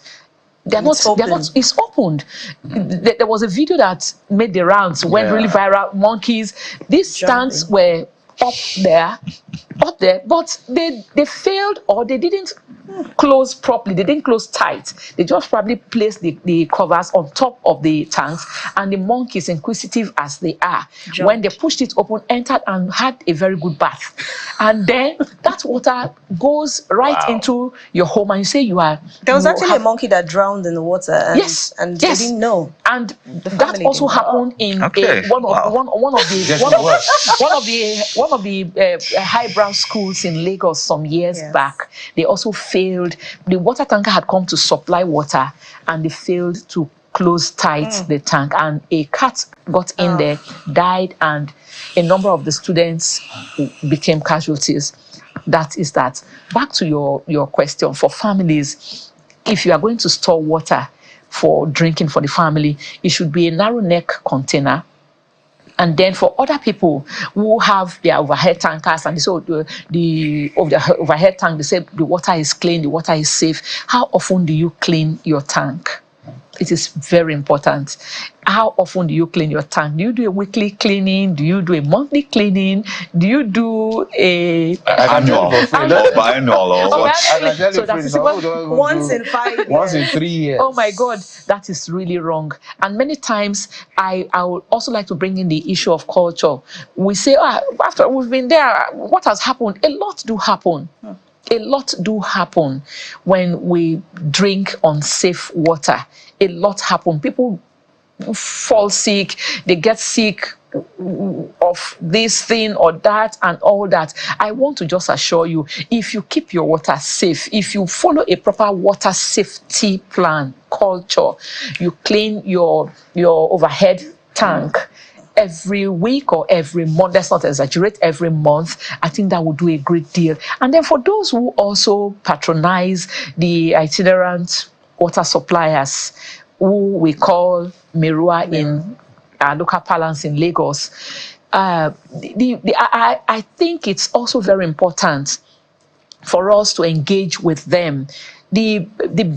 Speaker 15: It's opened. There was a video that made the rounds, went really viral. Monkeys, these tanks were up there, but they failed, or they didn't close properly. They didn't close tight. They just probably placed the covers on top of the tanks, and the monkeys, inquisitive as they are, when they pushed it open, entered and had a very good bath. And then that water goes right into your home, and you say there
Speaker 1: was actually a monkey that drowned in the water, and they didn't know.
Speaker 15: And that also happened in one of the highbrow schools in Lagos some years back. They also failed. The water tanker had come to supply water, and they failed to close tight the tank, and a cat got in there, died, and a number of the students became casualties. That is that. Back to your question, for families, if you are going to store water, for drinking for the family, it should be a narrow neck container. And then for other people who have their overhead tankers and they say the overhead tank, they say the water is clean, the water is safe. How often do you clean your tank? It is very important. How often do you clean your tank? Do you do a weekly cleaning? Do you do a monthly cleaning? Do you do a
Speaker 3: annual or
Speaker 15: so that's
Speaker 1: once in 5 years.
Speaker 16: Once in 3 years.
Speaker 15: Oh my God, that is really wrong. And many times I would also like to bring in the issue of culture. We say, after we've been there, what has happened? A lot do happen. A lot do happen when we drink unsafe water. A lot happen. People fall sick, they get sick of this thing or that and all that. I want to just assure you, if you keep your water safe, if you follow a proper water safety plan, culture, you clean your overhead tank every week or every month, let's not exaggerate, every month, I think that would do a great deal. And then for those who also patronize the itinerant water suppliers, who we call Merua in our local parlance in Lagos, I think it's also very important for us to engage with them. The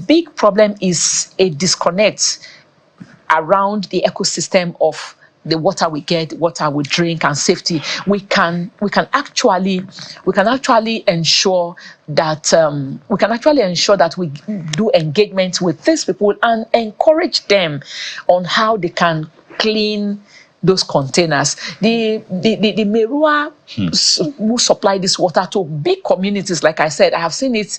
Speaker 15: big problem is a disconnect around the ecosystem of the water we get, water we drink, and safety. We can actually ensure that we do engagement with these people and encourage them on how they can clean those containers. The Merua who supply this water to big communities, like I said, I have seen it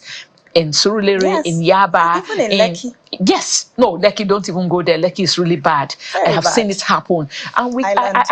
Speaker 15: in Surulere, yes, in Yaba,
Speaker 1: even in Lekki.
Speaker 15: Yes, no, Lekki, don't even go there. Lekki is really bad. I have seen it happen, and I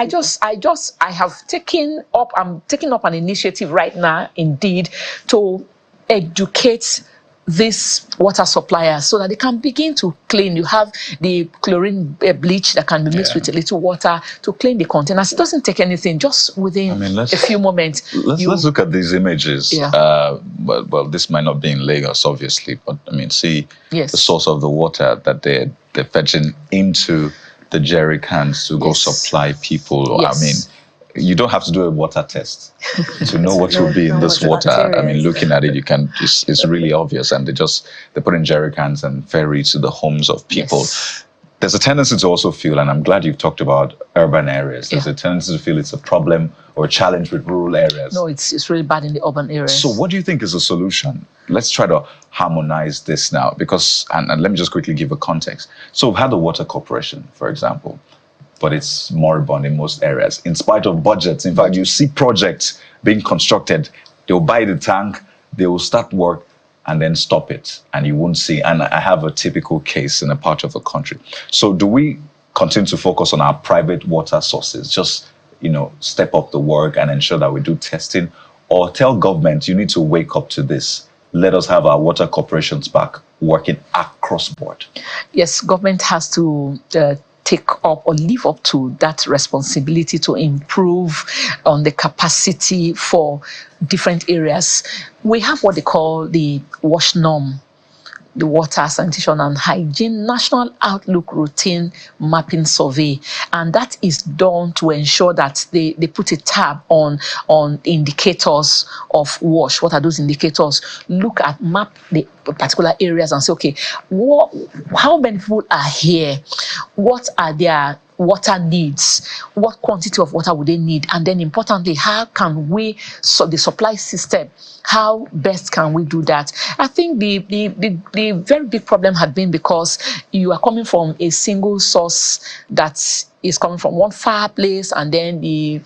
Speaker 15: have taken up. I'm taking up an initiative right now, indeed, to educate these water suppliers so that they can begin to clean. You have the chlorine bleach that can be mixed with a little water to clean the containers. It doesn't take anything, just within a few moments.
Speaker 3: Let's look at these images. Yeah. Well, this might not be in Lagos, obviously, but I mean, see the source of the water that they're fetching into the jerry cans to go supply people.
Speaker 15: Yes.
Speaker 3: I mean, you don't have to do a water test to know what will be in this water. I mean, looking at it, you can. It's really obvious, and they put in jerry cans and ferry to the homes of people. Yes. There's a tendency to also feel, and I'm glad you've talked about urban areas. There's a tendency to feel it's a problem or a challenge with rural areas.
Speaker 15: No, it's really bad in the urban areas.
Speaker 3: So, what do you think is a solution? Let's try to harmonize this now, because and let me just quickly give a context. So, we've had the Water Corporation, for example, but it's moribund in most areas, in spite of budgets. In fact, you see projects being constructed, they'll buy the tank, they will start work, and then stop it, and you won't see. And I have a typical case in a part of the country. So do we continue to focus on our private water sources, just, step up the work and ensure that we do testing, or tell government, you need to wake up to this? Let us have our water corporations back working across board.
Speaker 15: Yes, government has to take up or live up to that responsibility to improve on the capacity for different areas. We have what they call the WASH norm, the Water, Sanitation and Hygiene National Outlook Routine Mapping Survey, and that is done to ensure that they put a tab on indicators of WASH. What are those indicators? Look at, map the particular areas and say, okay, how many people are here? What are their water needs? What quantity of water would they need? And then importantly, how can we, the supply system, how best can we do that? I think the very big problem had been because you are coming from a single source that is coming from one far place, and then the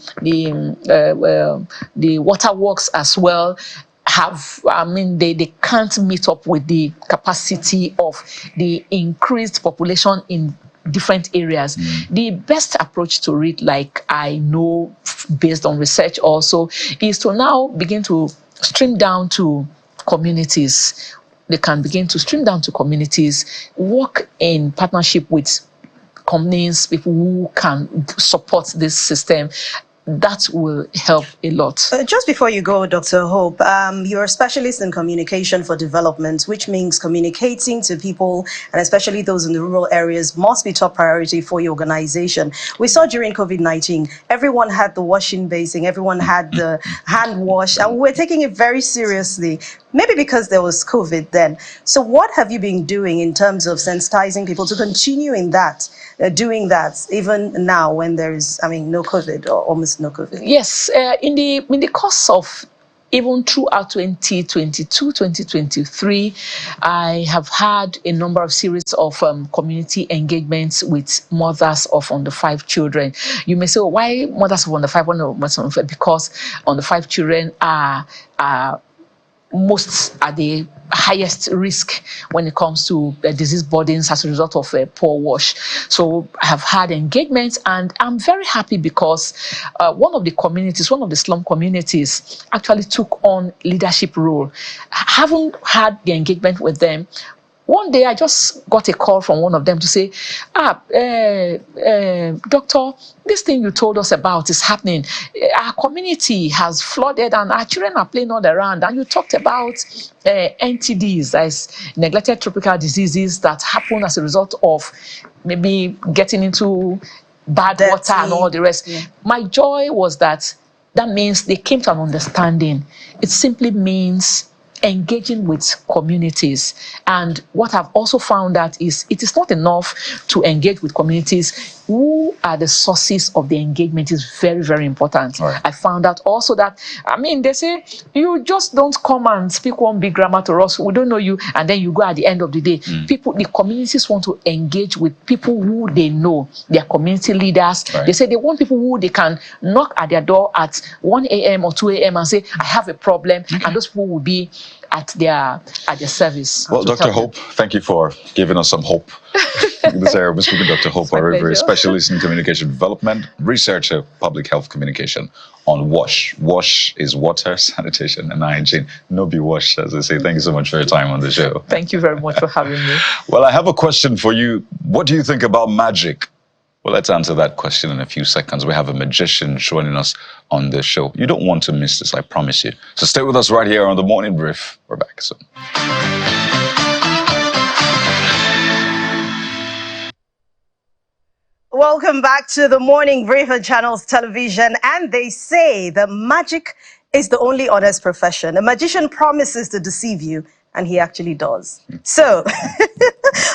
Speaker 15: waterworks as well they can't meet up with the capacity of the increased population in different areas. The best approach to it, like I know based on research also, is to now begin to stream down to communities. They can begin to stream down to communities, work in partnership with companies, people who can support this system, that will help a lot.
Speaker 1: Just before you go, Dr. Hope, you're a specialist in communication for development, which means communicating to people, and especially those in the rural areas, must be top priority for your organization. We saw during COVID-19, everyone had the washing basin, everyone had the hand wash, and we're taking it very seriously, maybe because there was COVID then. So what have you been doing in terms of sensitizing people to continue in that, doing that, even now when there is, no COVID or almost no COVID?
Speaker 15: Yes, in the course of even throughout 2022, 2023, I have had a number of series of community engagements with mothers of under 5 children. You may say, well, why mothers of under 5? Because under 5 children are most at the highest risk when it comes to disease burdens as a result of a poor wash. So I have had engagements, and I'm very happy because one of the slum communities actually took on leadership role. I haven't had the engagement with them. One day I just got a call from one of them to say, doctor, this thing you told us about is happening. Our community has flooded and our children are playing all around. And you talked about NTDs, as neglected tropical diseases that happen as a result of maybe getting into bad water and all the rest. Yeah. My joy was that means they came to an understanding. It simply means engaging with communities. And what I've also found that is it is not enough to engage with communities. Who are the sources of the engagement is very, very important. Right. I found out also that, they say, you just don't come and speak one big grammar to us. We don't know you. And then you go at the end of the day. The communities want to engage with people who they know, their community leaders. Right. They say they want people who they can knock at their door at 1 a.m. or 2 a.m. and say, I have a problem. Okay. And those people will be at their service.
Speaker 3: Well, Dr. Hope, thank you for giving us some hope in this area. We're speaking to Dr. Hope, a very specialist in communication development, researcher, public health communication on WASH. WASH is water, sanitation, and hygiene. No be wash, as I say. Thank you so much for your time on the show.
Speaker 15: Thank you very much for having me.
Speaker 3: Well, I have a question for you. What do you think about magic? Well, let's answer that question in a few seconds. We have a magician joining us on the show. You don't want to miss this, I promise you. So stay with us right here on The Morning Brief. We're back soon.
Speaker 1: Welcome back to The Morning Brief on Channels Television. And they say that magic is the only honest profession. A magician promises to deceive you, and he actually does. So,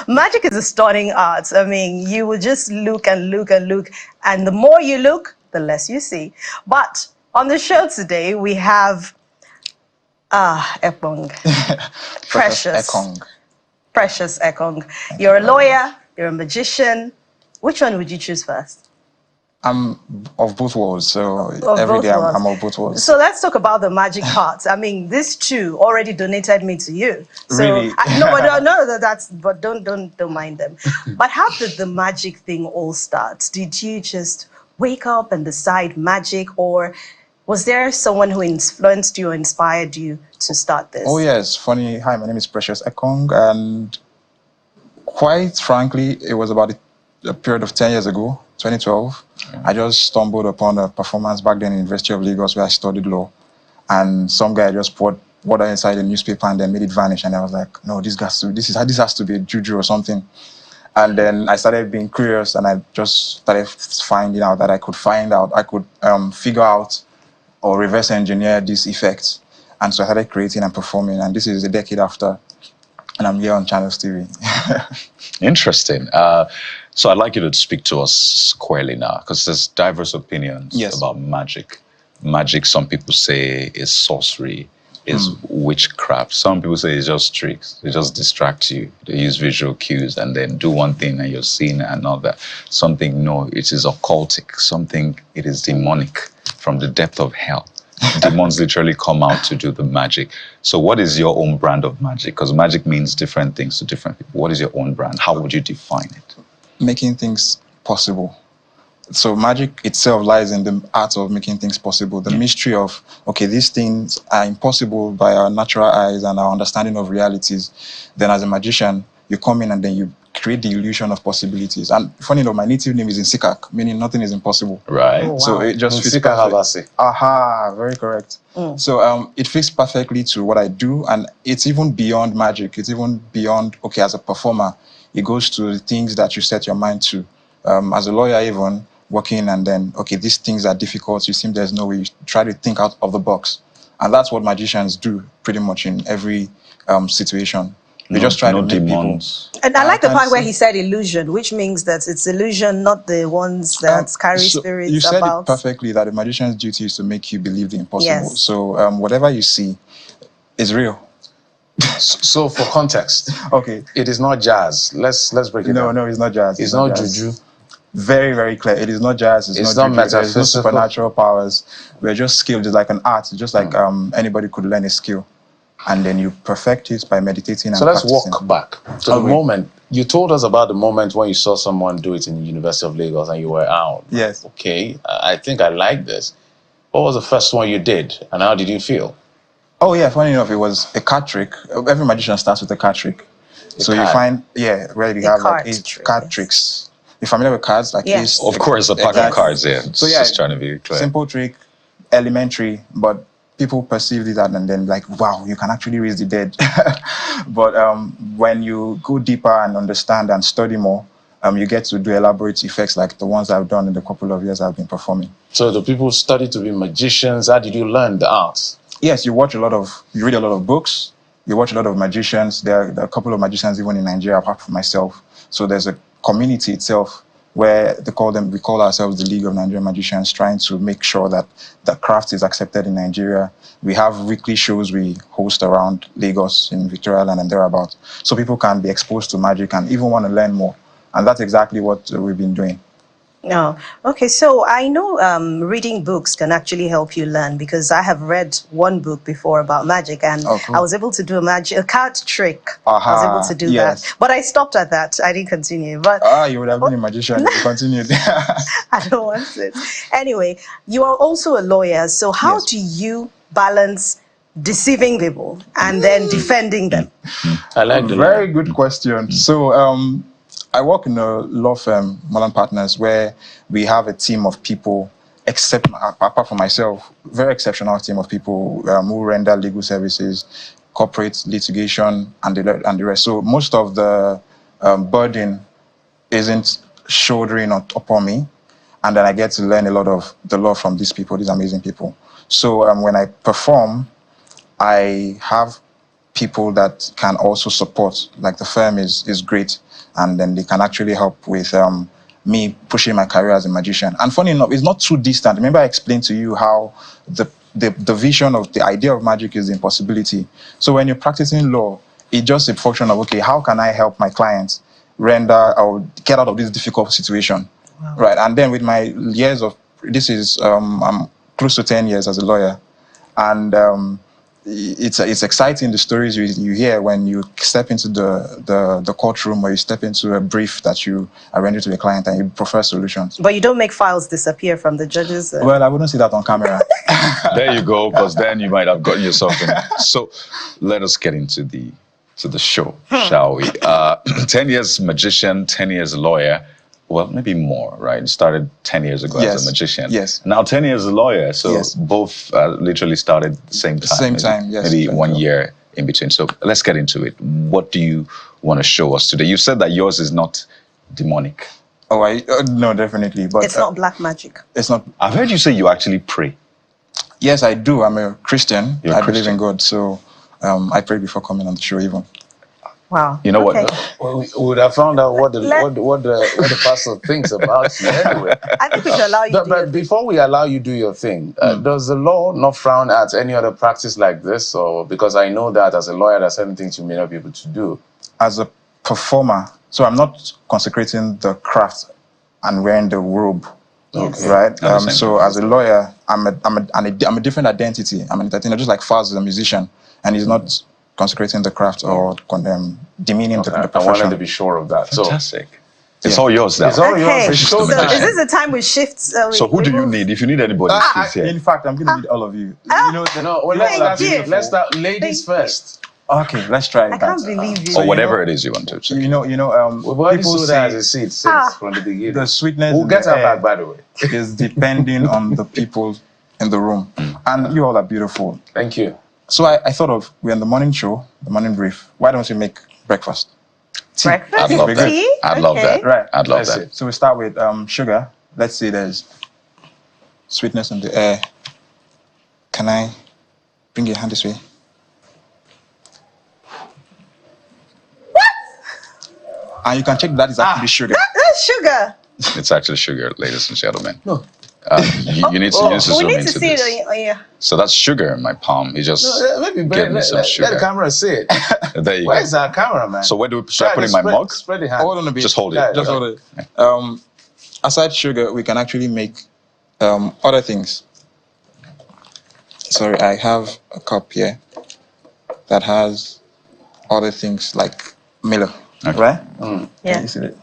Speaker 1: magic is a stunning art. You will just look and look and look, and the more you look, the less you see. But on the show today, we have Ekong. Precious Ekong. You're a lawyer, you're a magician. Which one would you choose first?
Speaker 16: I'm of both worlds, so every day I'm of both worlds.
Speaker 1: So let's talk about the magic part. These two already donated me to you. So
Speaker 16: really?
Speaker 1: But don't mind them. But how did the magic thing all start? Did you just wake up and decide magic, or was there someone who influenced you or inspired you to start this?
Speaker 16: Oh yes, funny. Hi, my name is Precious Ekong, and quite frankly, it was about a period of 10 years ago, 2012. I just stumbled upon a performance back then in University of Lagos where I studied law, and some guy just poured water inside a newspaper and then made it vanish, and I was like, no, this has to be a juju or something. And then I started being curious, and I just started finding out that I could figure out or reverse engineer these effects. And so I started creating and performing, and this is a decade after, and I'm here on Channels TV.
Speaker 3: Interesting. So I'd like you to speak to us squarely now, because there's diverse opinions about magic. Magic, some people say, is sorcery, is witchcraft. Some people say it's just tricks. They just distract you. They use visual cues and then do one thing and you're seeing another. Something, no, it is occultic. Something, it is demonic from the depth of hell. Demons literally come out to do the magic. So what is your own brand of magic? Because magic means different things to different people. What is your own brand? How would you define it?
Speaker 16: Making things possible. So magic itself lies in the art of making things possible. The mystery of, okay, these things are impossible by our natural eyes and our understanding of realities. Then as a magician, you come in and then you create the illusion of possibilities. And funny enough, my native name is in Sikak, meaning nothing is impossible.
Speaker 2: Right.
Speaker 1: Oh, wow.
Speaker 16: So it just fits
Speaker 2: Sikak
Speaker 16: perfect.
Speaker 2: Havasi.
Speaker 16: Aha, very correct. So it fits perfectly to what I do, and it's even beyond magic. It's even beyond, okay, as a performer, it goes to the things that you set your mind to. As a lawyer, even working, and then, okay, these things are difficult, you seem there's no way, you try to think out of the box. And that's what magicians do pretty much in every situation. They just try to make
Speaker 3: demons.
Speaker 1: And I like the part where he said illusion, which means that it's illusion, not the ones that carry spirits.
Speaker 16: You said
Speaker 1: about.
Speaker 16: it perfectly, that the magician's duty is to make you believe the impossible.
Speaker 1: Yes.
Speaker 16: So whatever you see is real.
Speaker 2: So for context,
Speaker 16: okay,
Speaker 2: it is not jazz. Let's break it down.
Speaker 16: No, it's not jazz.
Speaker 2: It's not
Speaker 16: jazz.
Speaker 2: juju.
Speaker 16: Very, very clear. It is not jazz. It's not
Speaker 2: metaphysical.
Speaker 16: There's no supernatural powers. We're just skilled. It's like an art. It's just like anybody could learn a skill, and then you perfect it by meditating.
Speaker 2: So
Speaker 16: and
Speaker 2: let's walk back to the moment. You told us about the moment when you saw someone do it in the University of Lagos, and you were out.
Speaker 16: Yes.
Speaker 2: Okay, I think I like this. What was the first one you did, and how did you feel?
Speaker 16: Oh yeah, funny enough, it was a card trick. Every magician starts with a card trick. So you find, where you have like 8 card tricks. You're familiar with cards? Like
Speaker 3: yes. Of course, a pack of cards, yeah.
Speaker 16: So yeah,
Speaker 3: just trying to be clear.
Speaker 16: Simple trick, elementary, but people perceive it and then like, wow, you can actually raise the dead. But when you go deeper and understand and study more, you get to do elaborate effects like the ones I've done in the couple of years I've been performing.
Speaker 2: So the people study to be magicians. How did you learn the arts?
Speaker 16: Yes, you read a lot of books, you watch a lot of magicians. There are a couple of magicians even in Nigeria, apart from myself. So there's a community itself where we call ourselves the League of Nigerian Magicians, trying to make sure that the craft is accepted in Nigeria. We have weekly shows we host around Lagos, in Victoria Island and thereabouts, so people can be exposed to magic and even want to learn more. And that's exactly what we've been doing.
Speaker 1: No. Okay, so I know reading books can actually help you learn, because I have read one book before about magic, and
Speaker 16: cool.
Speaker 1: I was able to do a card trick. I was able to do that. But I stopped at that. I didn't continue. But
Speaker 16: you would have been a magician if you continued.
Speaker 1: I don't want it. Anyway, you are also a lawyer. So how do you balance deceiving people and then defending them?
Speaker 2: I like the
Speaker 16: very good question. So I work in a law firm, Mullen Partners, where we have a team of people, apart from myself, very exceptional team of people who render legal services, corporate litigation, and the rest. So most of the burden isn't shouldering upon me, and then I get to learn a lot of the law from these people, these amazing people. So when I perform, I have people that can also support. Like the firm is great, and then they can actually help with me pushing my career as a magician. And funny enough, it's not too distant. Remember I explained to you how the vision of the idea of magic is the impossibility. So when you're practicing law, it's just a function of, okay, how can I help my clients render or get out of this difficult situation? Wow. Right. And then with my years of, I'm close to 10 years as a lawyer. And it's exciting, the stories you hear when you step into the courtroom, or you step into a brief that you are rendering to a client and you prefer solutions.
Speaker 1: But you don't make files disappear from the judges?
Speaker 16: Well, I wouldn't see that on camera.
Speaker 3: There you go, because then you might have gotten yourself in. So let us get into the show, shall we? 10 years magician, 10 years lawyer. Well, maybe more, right? You started 10 years ago as a magician.
Speaker 16: Yes.
Speaker 3: Now 10 years as a lawyer. So both literally started at the same time.
Speaker 16: Same time, yes.
Speaker 3: Maybe 1 year in between. So let's get into it. What do you want to show us today? You said that yours is not demonic.
Speaker 16: Oh, no, definitely. But
Speaker 1: it's not black magic.
Speaker 16: It's not.
Speaker 3: I've heard you say you actually pray.
Speaker 16: Yes, I do. I'm a Christian.
Speaker 3: I
Speaker 16: believe in God. So I pray before coming on the show even.
Speaker 1: Wow.
Speaker 3: You know what?
Speaker 2: We would have found out what the pastor thinks about you anyway.
Speaker 1: I think we should allow you to do
Speaker 2: But before we allow you to do your thing, does the law not frown at any other practice like this? Or because I know that as a lawyer, there's certain things you may not be able to do.
Speaker 16: As a performer, so I'm not consecrating the craft and wearing the robe. Okay. Right. So as a lawyer, I'm a different identity. I'm an entertainer, just like Faz is a musician, and he's not consecrating the craft or demeaning the profession.
Speaker 2: I wanted to be sure of that.
Speaker 3: Fantastic. So it's all yours now.
Speaker 2: It's all yours.
Speaker 1: So is this the time we shift?
Speaker 3: So who do you need? If you need anybody,
Speaker 16: in fact, I'm going to need all of you.
Speaker 2: Let's start ladies first.
Speaker 16: Okay, let's try.
Speaker 1: I can't believe it.
Speaker 3: Or whatever it is you want to.
Speaker 16: You know.
Speaker 2: We've already
Speaker 16: People
Speaker 2: sold
Speaker 16: say
Speaker 2: as a seed since from the beginning.
Speaker 16: the sweetness.
Speaker 2: We'll
Speaker 16: in
Speaker 2: get
Speaker 16: the
Speaker 2: her
Speaker 16: air
Speaker 2: back, by the way.
Speaker 16: is depending on the people in the room, and you all are beautiful.
Speaker 2: Thank you.
Speaker 16: So I thought of, we're in the morning show, the morning brief. Why don't we make breakfast? Tea.
Speaker 1: Breakfast?
Speaker 3: I'd love that.
Speaker 1: Tea?
Speaker 3: I'd love that.
Speaker 16: Right.
Speaker 3: I'd love that.
Speaker 16: So we start with sugar. Let's say there's sweetness in the air. Can I bring your hand this way? And you can check that is actually sugar.
Speaker 1: That's sugar.
Speaker 3: It's actually sugar, ladies and gentlemen.
Speaker 2: No.
Speaker 3: You need to use the
Speaker 1: We
Speaker 3: zoom
Speaker 1: need to
Speaker 3: into
Speaker 1: see
Speaker 3: this.
Speaker 1: it on your...
Speaker 3: So that's sugar in my palm. He just
Speaker 2: Let me
Speaker 3: gave me some sugar.
Speaker 2: let the camera see it.
Speaker 3: There you
Speaker 2: Where's
Speaker 3: go.
Speaker 2: our camera, man?
Speaker 3: So where should I put in my mug?
Speaker 2: Spread the hand.
Speaker 16: Hold on a bit.
Speaker 3: Just hold it.
Speaker 2: Yeah,
Speaker 16: Just hold it. Aside sugar, we can actually make other things. Sorry, I have a cup here that has other things like Miller, right?
Speaker 1: Yeah.
Speaker 16: You see it?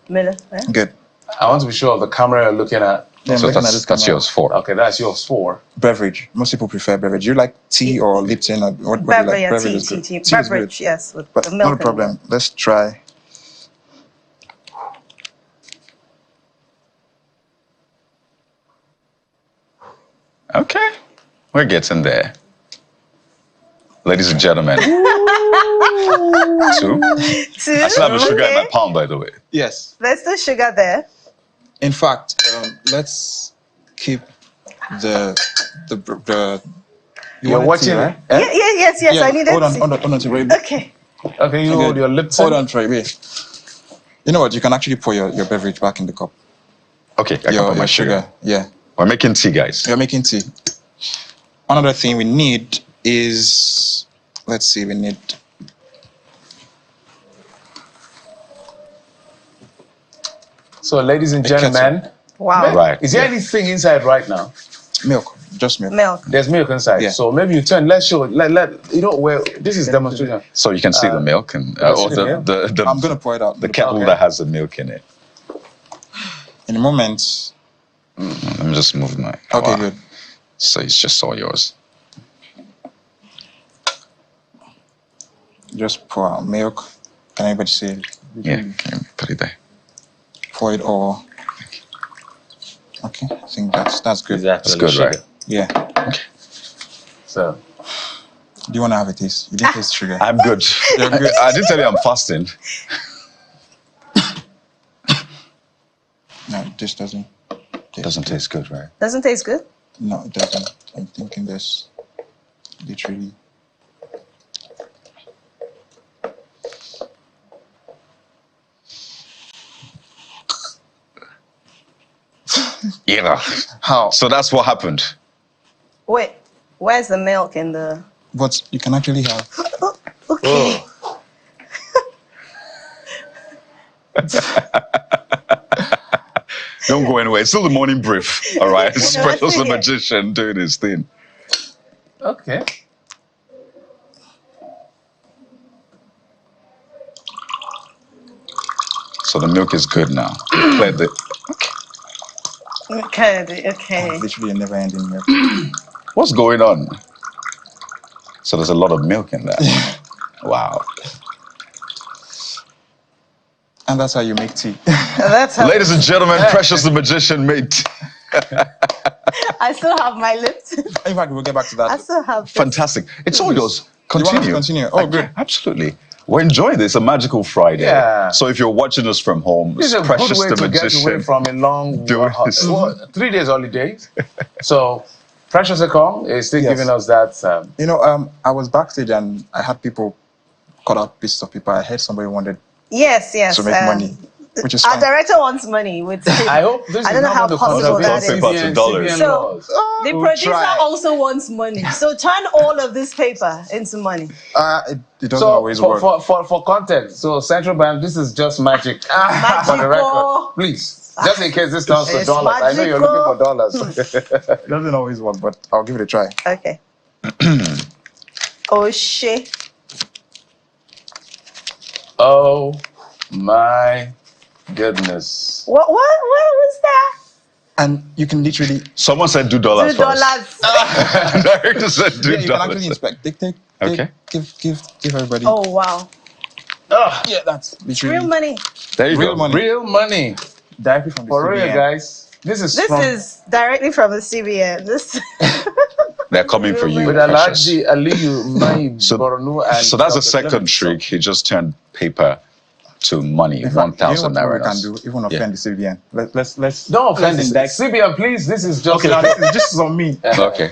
Speaker 1: Miller. Yeah.
Speaker 16: Good.
Speaker 2: I want to be sure of the camera you're looking at.
Speaker 16: Yeah,
Speaker 3: So
Speaker 16: I'm looking at this
Speaker 3: that's
Speaker 16: camera.
Speaker 3: yours 4.
Speaker 2: Okay, that's yours 4.
Speaker 16: Beverage. Most people prefer beverage. You like tea or Lipton or what do you
Speaker 1: Beverage,
Speaker 16: like?
Speaker 1: yeah,
Speaker 16: Beverage
Speaker 1: tea,
Speaker 16: is good.
Speaker 1: tea.
Speaker 16: Tea is good.
Speaker 1: Beverage, yes, with
Speaker 16: But
Speaker 1: the milk.
Speaker 16: not a problem. Let's try.
Speaker 3: Okay. We're getting there. Ladies and gentlemen. 2. I still have the sugar in my palm, by the way.
Speaker 16: Yes.
Speaker 1: There's still sugar there.
Speaker 16: In fact, let's keep the you
Speaker 2: You're
Speaker 16: want
Speaker 2: watching
Speaker 16: tea, right?
Speaker 1: Yes.
Speaker 16: Yeah,
Speaker 1: I needed
Speaker 16: hold on,
Speaker 1: to.
Speaker 16: hold on to wait.
Speaker 1: Okay.
Speaker 2: Okay, you hold your lips.
Speaker 16: Hold on, Trey. Wait. You know what? You can actually pour your beverage back in the cup.
Speaker 3: Okay, I can put my sugar.
Speaker 16: Yeah.
Speaker 3: We're making tea, guys.
Speaker 16: We're making tea. Another thing we need is, let's see, we need.
Speaker 2: So, ladies and gentlemen,
Speaker 1: wow.
Speaker 3: Right.
Speaker 2: Is there anything inside right now?
Speaker 16: Milk, just milk.
Speaker 1: Milk.
Speaker 2: There's milk inside.
Speaker 16: Yeah.
Speaker 2: So maybe you turn. Let's show. Let you know where this is demonstration.
Speaker 3: So you can see the milk and
Speaker 2: see the milk?
Speaker 3: the
Speaker 16: I'm gonna pour it out.
Speaker 3: the kettle
Speaker 2: Okay.
Speaker 3: that has the milk in it.
Speaker 16: In a moment.
Speaker 3: Let me just move my.
Speaker 16: Okay, good.
Speaker 3: So it's just all yours.
Speaker 16: Just pour out milk. Can anybody see it?
Speaker 3: Yeah, put it there.
Speaker 16: Pour it all. Okay, I think that's good.
Speaker 3: That's good, right?
Speaker 16: Yeah.
Speaker 3: Okay.
Speaker 2: So,
Speaker 16: Do you want to have a taste? You didn't taste sugar.
Speaker 3: I'm good.
Speaker 16: You're good.
Speaker 3: I didn't tell you I'm fasting.
Speaker 16: No, this doesn't.
Speaker 3: It doesn't taste good, right?
Speaker 1: Doesn't taste good?
Speaker 16: No, it doesn't. I'm thinking this literally.
Speaker 3: Yeah.
Speaker 16: How?
Speaker 3: So that's what happened.
Speaker 1: Wait, where's the milk in the...
Speaker 16: But you can actually have.
Speaker 1: Okay.
Speaker 3: Don't go anywhere. It's still the morning brief. All right. Special the magician doing his thing.
Speaker 2: okay.
Speaker 3: So the milk is good now. Clear the.
Speaker 1: Okay.
Speaker 16: Literally a never ending milk.
Speaker 3: What's going on? So there's a lot of milk in that. Wow.
Speaker 16: And that's how you make tea.
Speaker 1: That's how...
Speaker 3: Ladies and gentlemen, Precious the magician made tea.
Speaker 1: I still have my lips.
Speaker 16: In fact, we'll get back to that.
Speaker 1: I still have this.
Speaker 3: Fantastic. It's all yours.
Speaker 16: You want
Speaker 3: Continue.
Speaker 16: to continue? Oh, good.
Speaker 3: Absolutely. We're enjoying this. A magical Friday.
Speaker 2: Yeah.
Speaker 3: So if you're watching us from home,
Speaker 2: This is a
Speaker 3: Precious
Speaker 2: good way
Speaker 3: the
Speaker 2: to get
Speaker 3: magician.
Speaker 2: away from a long
Speaker 3: doing his-
Speaker 2: 3 days holidays. So, Precious Ekong is still
Speaker 16: Yes.
Speaker 2: giving us that.
Speaker 16: You know, I was backstage and I had people cut out pieces of paper. I heard somebody wanted
Speaker 1: Yes.
Speaker 16: to make money, which is
Speaker 1: Our
Speaker 16: fine.
Speaker 1: director wants money. With
Speaker 2: I hope this
Speaker 1: I
Speaker 2: is
Speaker 1: don't know
Speaker 2: not
Speaker 1: how
Speaker 2: going to
Speaker 1: possible that
Speaker 3: contribute
Speaker 1: is.
Speaker 3: paper to dollars.
Speaker 1: So,
Speaker 2: laws.
Speaker 1: the
Speaker 16: We'll
Speaker 1: producer
Speaker 16: try.
Speaker 1: also wants money. So turn all of this paper into money.
Speaker 16: It doesn't
Speaker 2: So,
Speaker 16: always work.
Speaker 2: for context, so Central Bank, this is just magic. For the record, please. Just in case this turns to
Speaker 1: It's
Speaker 2: dollars. I know you're looking for dollars.
Speaker 16: It doesn't always work, but I'll give it a try.
Speaker 1: Okay. Oh shit.
Speaker 2: Oh my goodness.
Speaker 1: What was that?
Speaker 16: And you can literally...
Speaker 3: Someone said $2 $2 for us. Director said $2.
Speaker 16: Yeah, you can actually inspect.
Speaker 3: Okay.
Speaker 16: Give everybody...
Speaker 1: Oh, wow.
Speaker 16: Yeah, that's literally...
Speaker 1: Real money.
Speaker 3: There you
Speaker 2: Real
Speaker 3: go.
Speaker 2: money. Real money.
Speaker 16: Directly from the
Speaker 2: For
Speaker 16: CBN.
Speaker 2: real, guys. This is
Speaker 1: directly from the CBN.
Speaker 3: They're coming for you.
Speaker 2: With Alhaji Aliyu Mai Borno and
Speaker 3: so that's the
Speaker 2: Dr.
Speaker 3: second
Speaker 2: Clement.
Speaker 3: trick. He just turned paper to money. 1,000
Speaker 16: naira.
Speaker 3: We
Speaker 16: can do even offend the CBN. Let's
Speaker 2: don't offend the
Speaker 16: index.
Speaker 2: CBN, please. This is just
Speaker 16: okay. Now this is on me.
Speaker 3: Okay.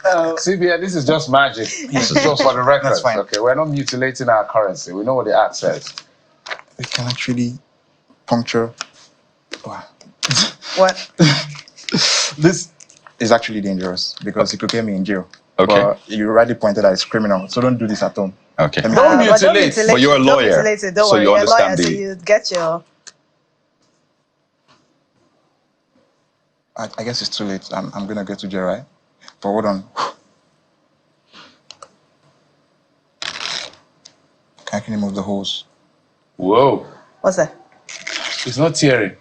Speaker 2: CBN, this is just magic. This is just for the record.
Speaker 16: That's fine.
Speaker 2: Okay, we're not mutilating our currency. We know what the act says.
Speaker 16: We can actually puncture. Wow.
Speaker 1: What?
Speaker 16: This is actually dangerous because it could get me in jail.
Speaker 3: Okay.
Speaker 16: But you already pointed out it's criminal, so don't do this at home.
Speaker 3: Okay.
Speaker 2: Don't mutilate.
Speaker 3: But you're a lawyer,
Speaker 1: Don't
Speaker 3: so
Speaker 1: worry.
Speaker 3: you understand
Speaker 1: So you get your...
Speaker 16: I guess it's too late. I'm gonna go to jail, right? But hold on. Can I remove the hose?
Speaker 2: Whoa.
Speaker 1: What's that?
Speaker 2: It's not tearing.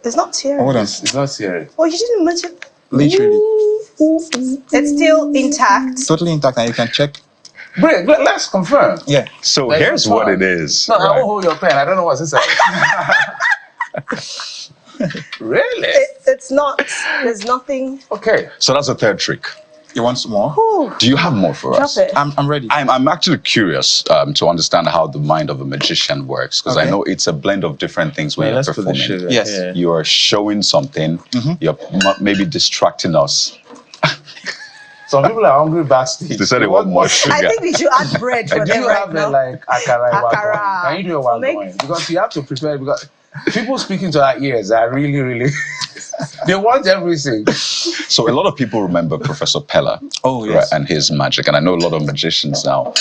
Speaker 1: It's not tearing.
Speaker 16: Hold on.
Speaker 2: It's not tearing.
Speaker 1: Oh, you didn't mention...
Speaker 16: Literally.
Speaker 1: It's still intact.
Speaker 16: Totally intact, and you can check.
Speaker 2: Bring, let's confirm.
Speaker 16: Yeah.
Speaker 3: So
Speaker 2: Like
Speaker 3: here's what it is.
Speaker 2: No, I won't hold your pen. I don't know what's inside. Really?
Speaker 1: It's not. There's nothing.
Speaker 2: Okay.
Speaker 3: So that's the third trick.
Speaker 16: You want some more?
Speaker 1: Ooh.
Speaker 3: Do you have more for
Speaker 1: Drop
Speaker 3: us?
Speaker 1: it.
Speaker 16: I'm ready.
Speaker 3: I'm actually curious to understand how the mind of a magician works, because I know it's a blend of different things when you're performing.
Speaker 16: Yes.
Speaker 3: You are showing something. You're maybe distracting us.
Speaker 2: Some people are hungry backstage.
Speaker 3: They said they want more sugar.
Speaker 1: I think we should add bread for
Speaker 2: Do
Speaker 1: them
Speaker 2: you
Speaker 1: right
Speaker 2: have
Speaker 1: now.
Speaker 2: like akara?
Speaker 1: Akara.
Speaker 2: Can you do a one going? Because you have to prepare. Because people speaking to our ears are really, really. They want everything.
Speaker 3: So a lot of people remember Professor Pella, and his magic, and I know a lot of magicians now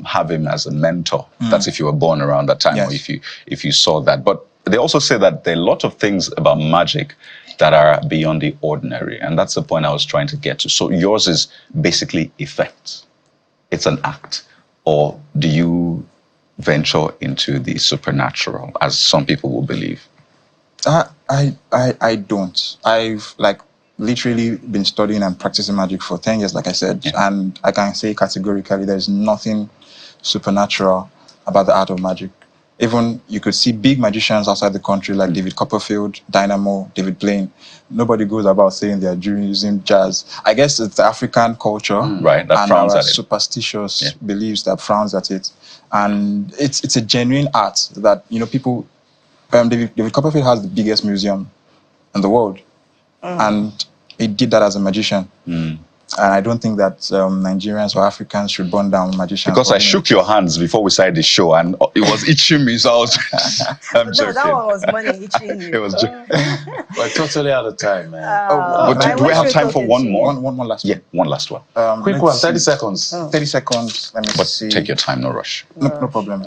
Speaker 3: have him as a mentor. That's if you were born around that time, or if you saw that. But they also say that there are a lot of things about magic that are beyond the ordinary, and that's the point I was trying to get to. So yours is basically effect. It's an act, or do you venture into the supernatural, as some people will believe?
Speaker 16: I don't. I've literally been studying and practicing magic for 10 years, like I said, and I can say categorically there's nothing supernatural about the art of magic. Even you could see big magicians outside the country like David Copperfield, Dynamo, David Blaine. Nobody goes about saying they're using jazz. I guess it's the African culture,
Speaker 3: that
Speaker 16: and
Speaker 3: frowns
Speaker 16: our
Speaker 3: at it.
Speaker 16: superstitious beliefs that frowns at it. And it's a genuine art that people. David Copperfield has the biggest museum in the world, and he did that as a magician. And I don't think that Nigerians or Africans should burn down magicians.
Speaker 3: Because I shook your hands before we started the show, and it was itching me, so I was. I'm joking.
Speaker 1: No, that one was money itching you.
Speaker 3: It was joking.
Speaker 2: We're totally out of time, man.
Speaker 3: But do we have time for one more?
Speaker 16: One last one.
Speaker 3: Yeah, one last one.
Speaker 2: Quick one, 30 seconds.
Speaker 16: 30 seconds. Let me see.
Speaker 3: Take your time, no rush.
Speaker 16: No problem.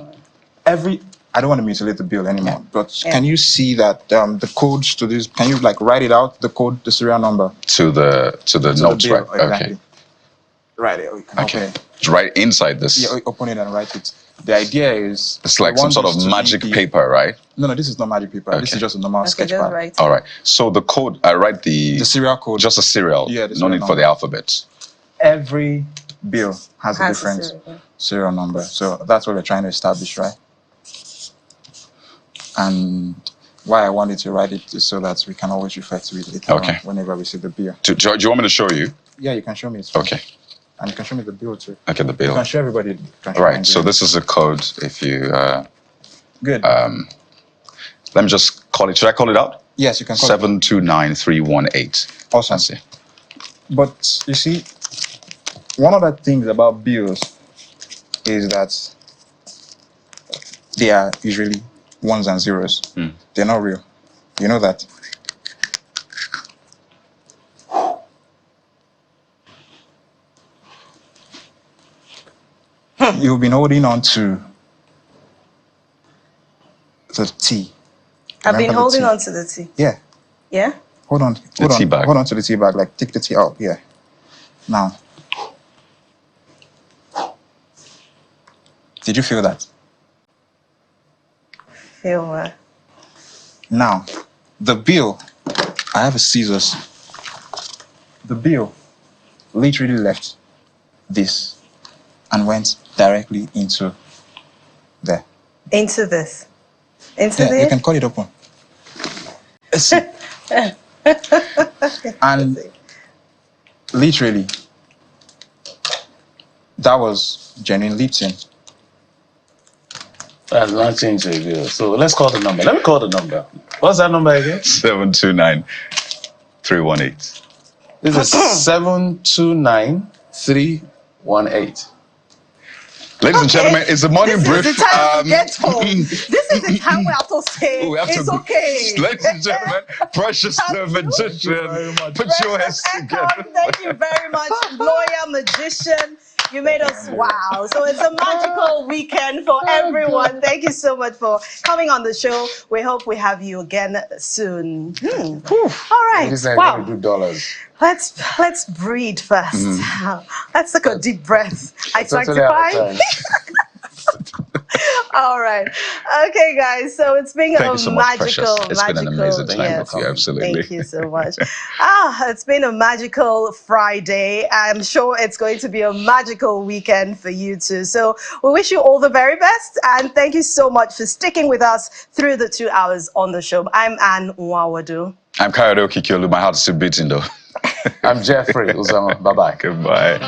Speaker 16: I don't want to mutilate the bill anymore, but can you see that the codes to this? Can you write it out? The code, the serial number
Speaker 3: to the notes,
Speaker 16: the bill,
Speaker 3: right?
Speaker 16: exactly.
Speaker 3: Okay.
Speaker 16: Right.
Speaker 3: Okay. It's right inside this.
Speaker 16: Yeah, open it and write it. The idea is
Speaker 3: it's like some sort of magic paper, right?
Speaker 16: No, this is not magic paper. Okay. This is just a normal sketch pad.
Speaker 1: Right.
Speaker 3: All right. So the code, I write the
Speaker 16: serial code.
Speaker 3: Just a serial.
Speaker 16: Yeah.
Speaker 3: No need for the alphabet.
Speaker 16: Every bill has a different serial number. So that's what we're trying to establish, right? And why I wanted to write it is so that we can always refer to it later on whenever we see the bill.
Speaker 3: Do you want me to show you?
Speaker 16: Yeah, you can show me.
Speaker 3: Okay.
Speaker 16: And you can show me the bill too.
Speaker 3: Okay, the bill.
Speaker 16: You can show everybody.
Speaker 3: All right. So this is a code. If you
Speaker 16: good.
Speaker 3: Let me just call it. Should I call it out?
Speaker 16: Yes, you can call
Speaker 3: 729318.
Speaker 16: Awesome.
Speaker 3: That's it.
Speaker 16: But you see, one of the things about bills is that they are usually ones and zeros. They're not real. You know that? You've been holding on to the T.
Speaker 1: I've been holding on to the T.
Speaker 16: Yeah.
Speaker 1: Yeah?
Speaker 16: Hold on. Hold on to the tea bag. Take the tea out. Yeah. Now. Did you feel that?
Speaker 1: Feel what?
Speaker 16: Now, the bill I have a scissors. The bill literally left this and went directly into there.
Speaker 1: Into this. Into
Speaker 16: Yeah,
Speaker 1: this?
Speaker 16: you can cut it open. And literally, that was genuine Lipton.
Speaker 2: That's not changed the bill. So let's call the number. Let me call the number. What's that number again?
Speaker 3: 729-318.
Speaker 2: This is 729-318.
Speaker 3: Ladies and gentlemen, it's the morning brief.
Speaker 1: This is the time to get home. This is the time we have to say it's okay.
Speaker 3: Ladies and gentlemen, Precious the magician. Put your hands together.
Speaker 1: Thank you very much, lawyer, magician. You made us wow. So it's a magical weekend for everyone. Thank you so much for coming on the show. We hope we have you again soon. All right. Wow. Let's breathe first. Let's take a deep breath. I sanctify. All right. Okay, guys. So it's been
Speaker 3: Thank you so much, Precious. It's been an amazing time with you. Absolutely.
Speaker 1: Thank you so much. It's been a magical Friday. I'm sure it's going to be a magical weekend for you too. So we wish you all the very best. And thank you so much for sticking with us through the 2 hours on the show. I'm Anne Nwawadu.
Speaker 3: I'm Kayode Okikiolu. My heart is still beating though.
Speaker 2: I'm Jeffrey Uzama. Bye-bye.
Speaker 3: Goodbye.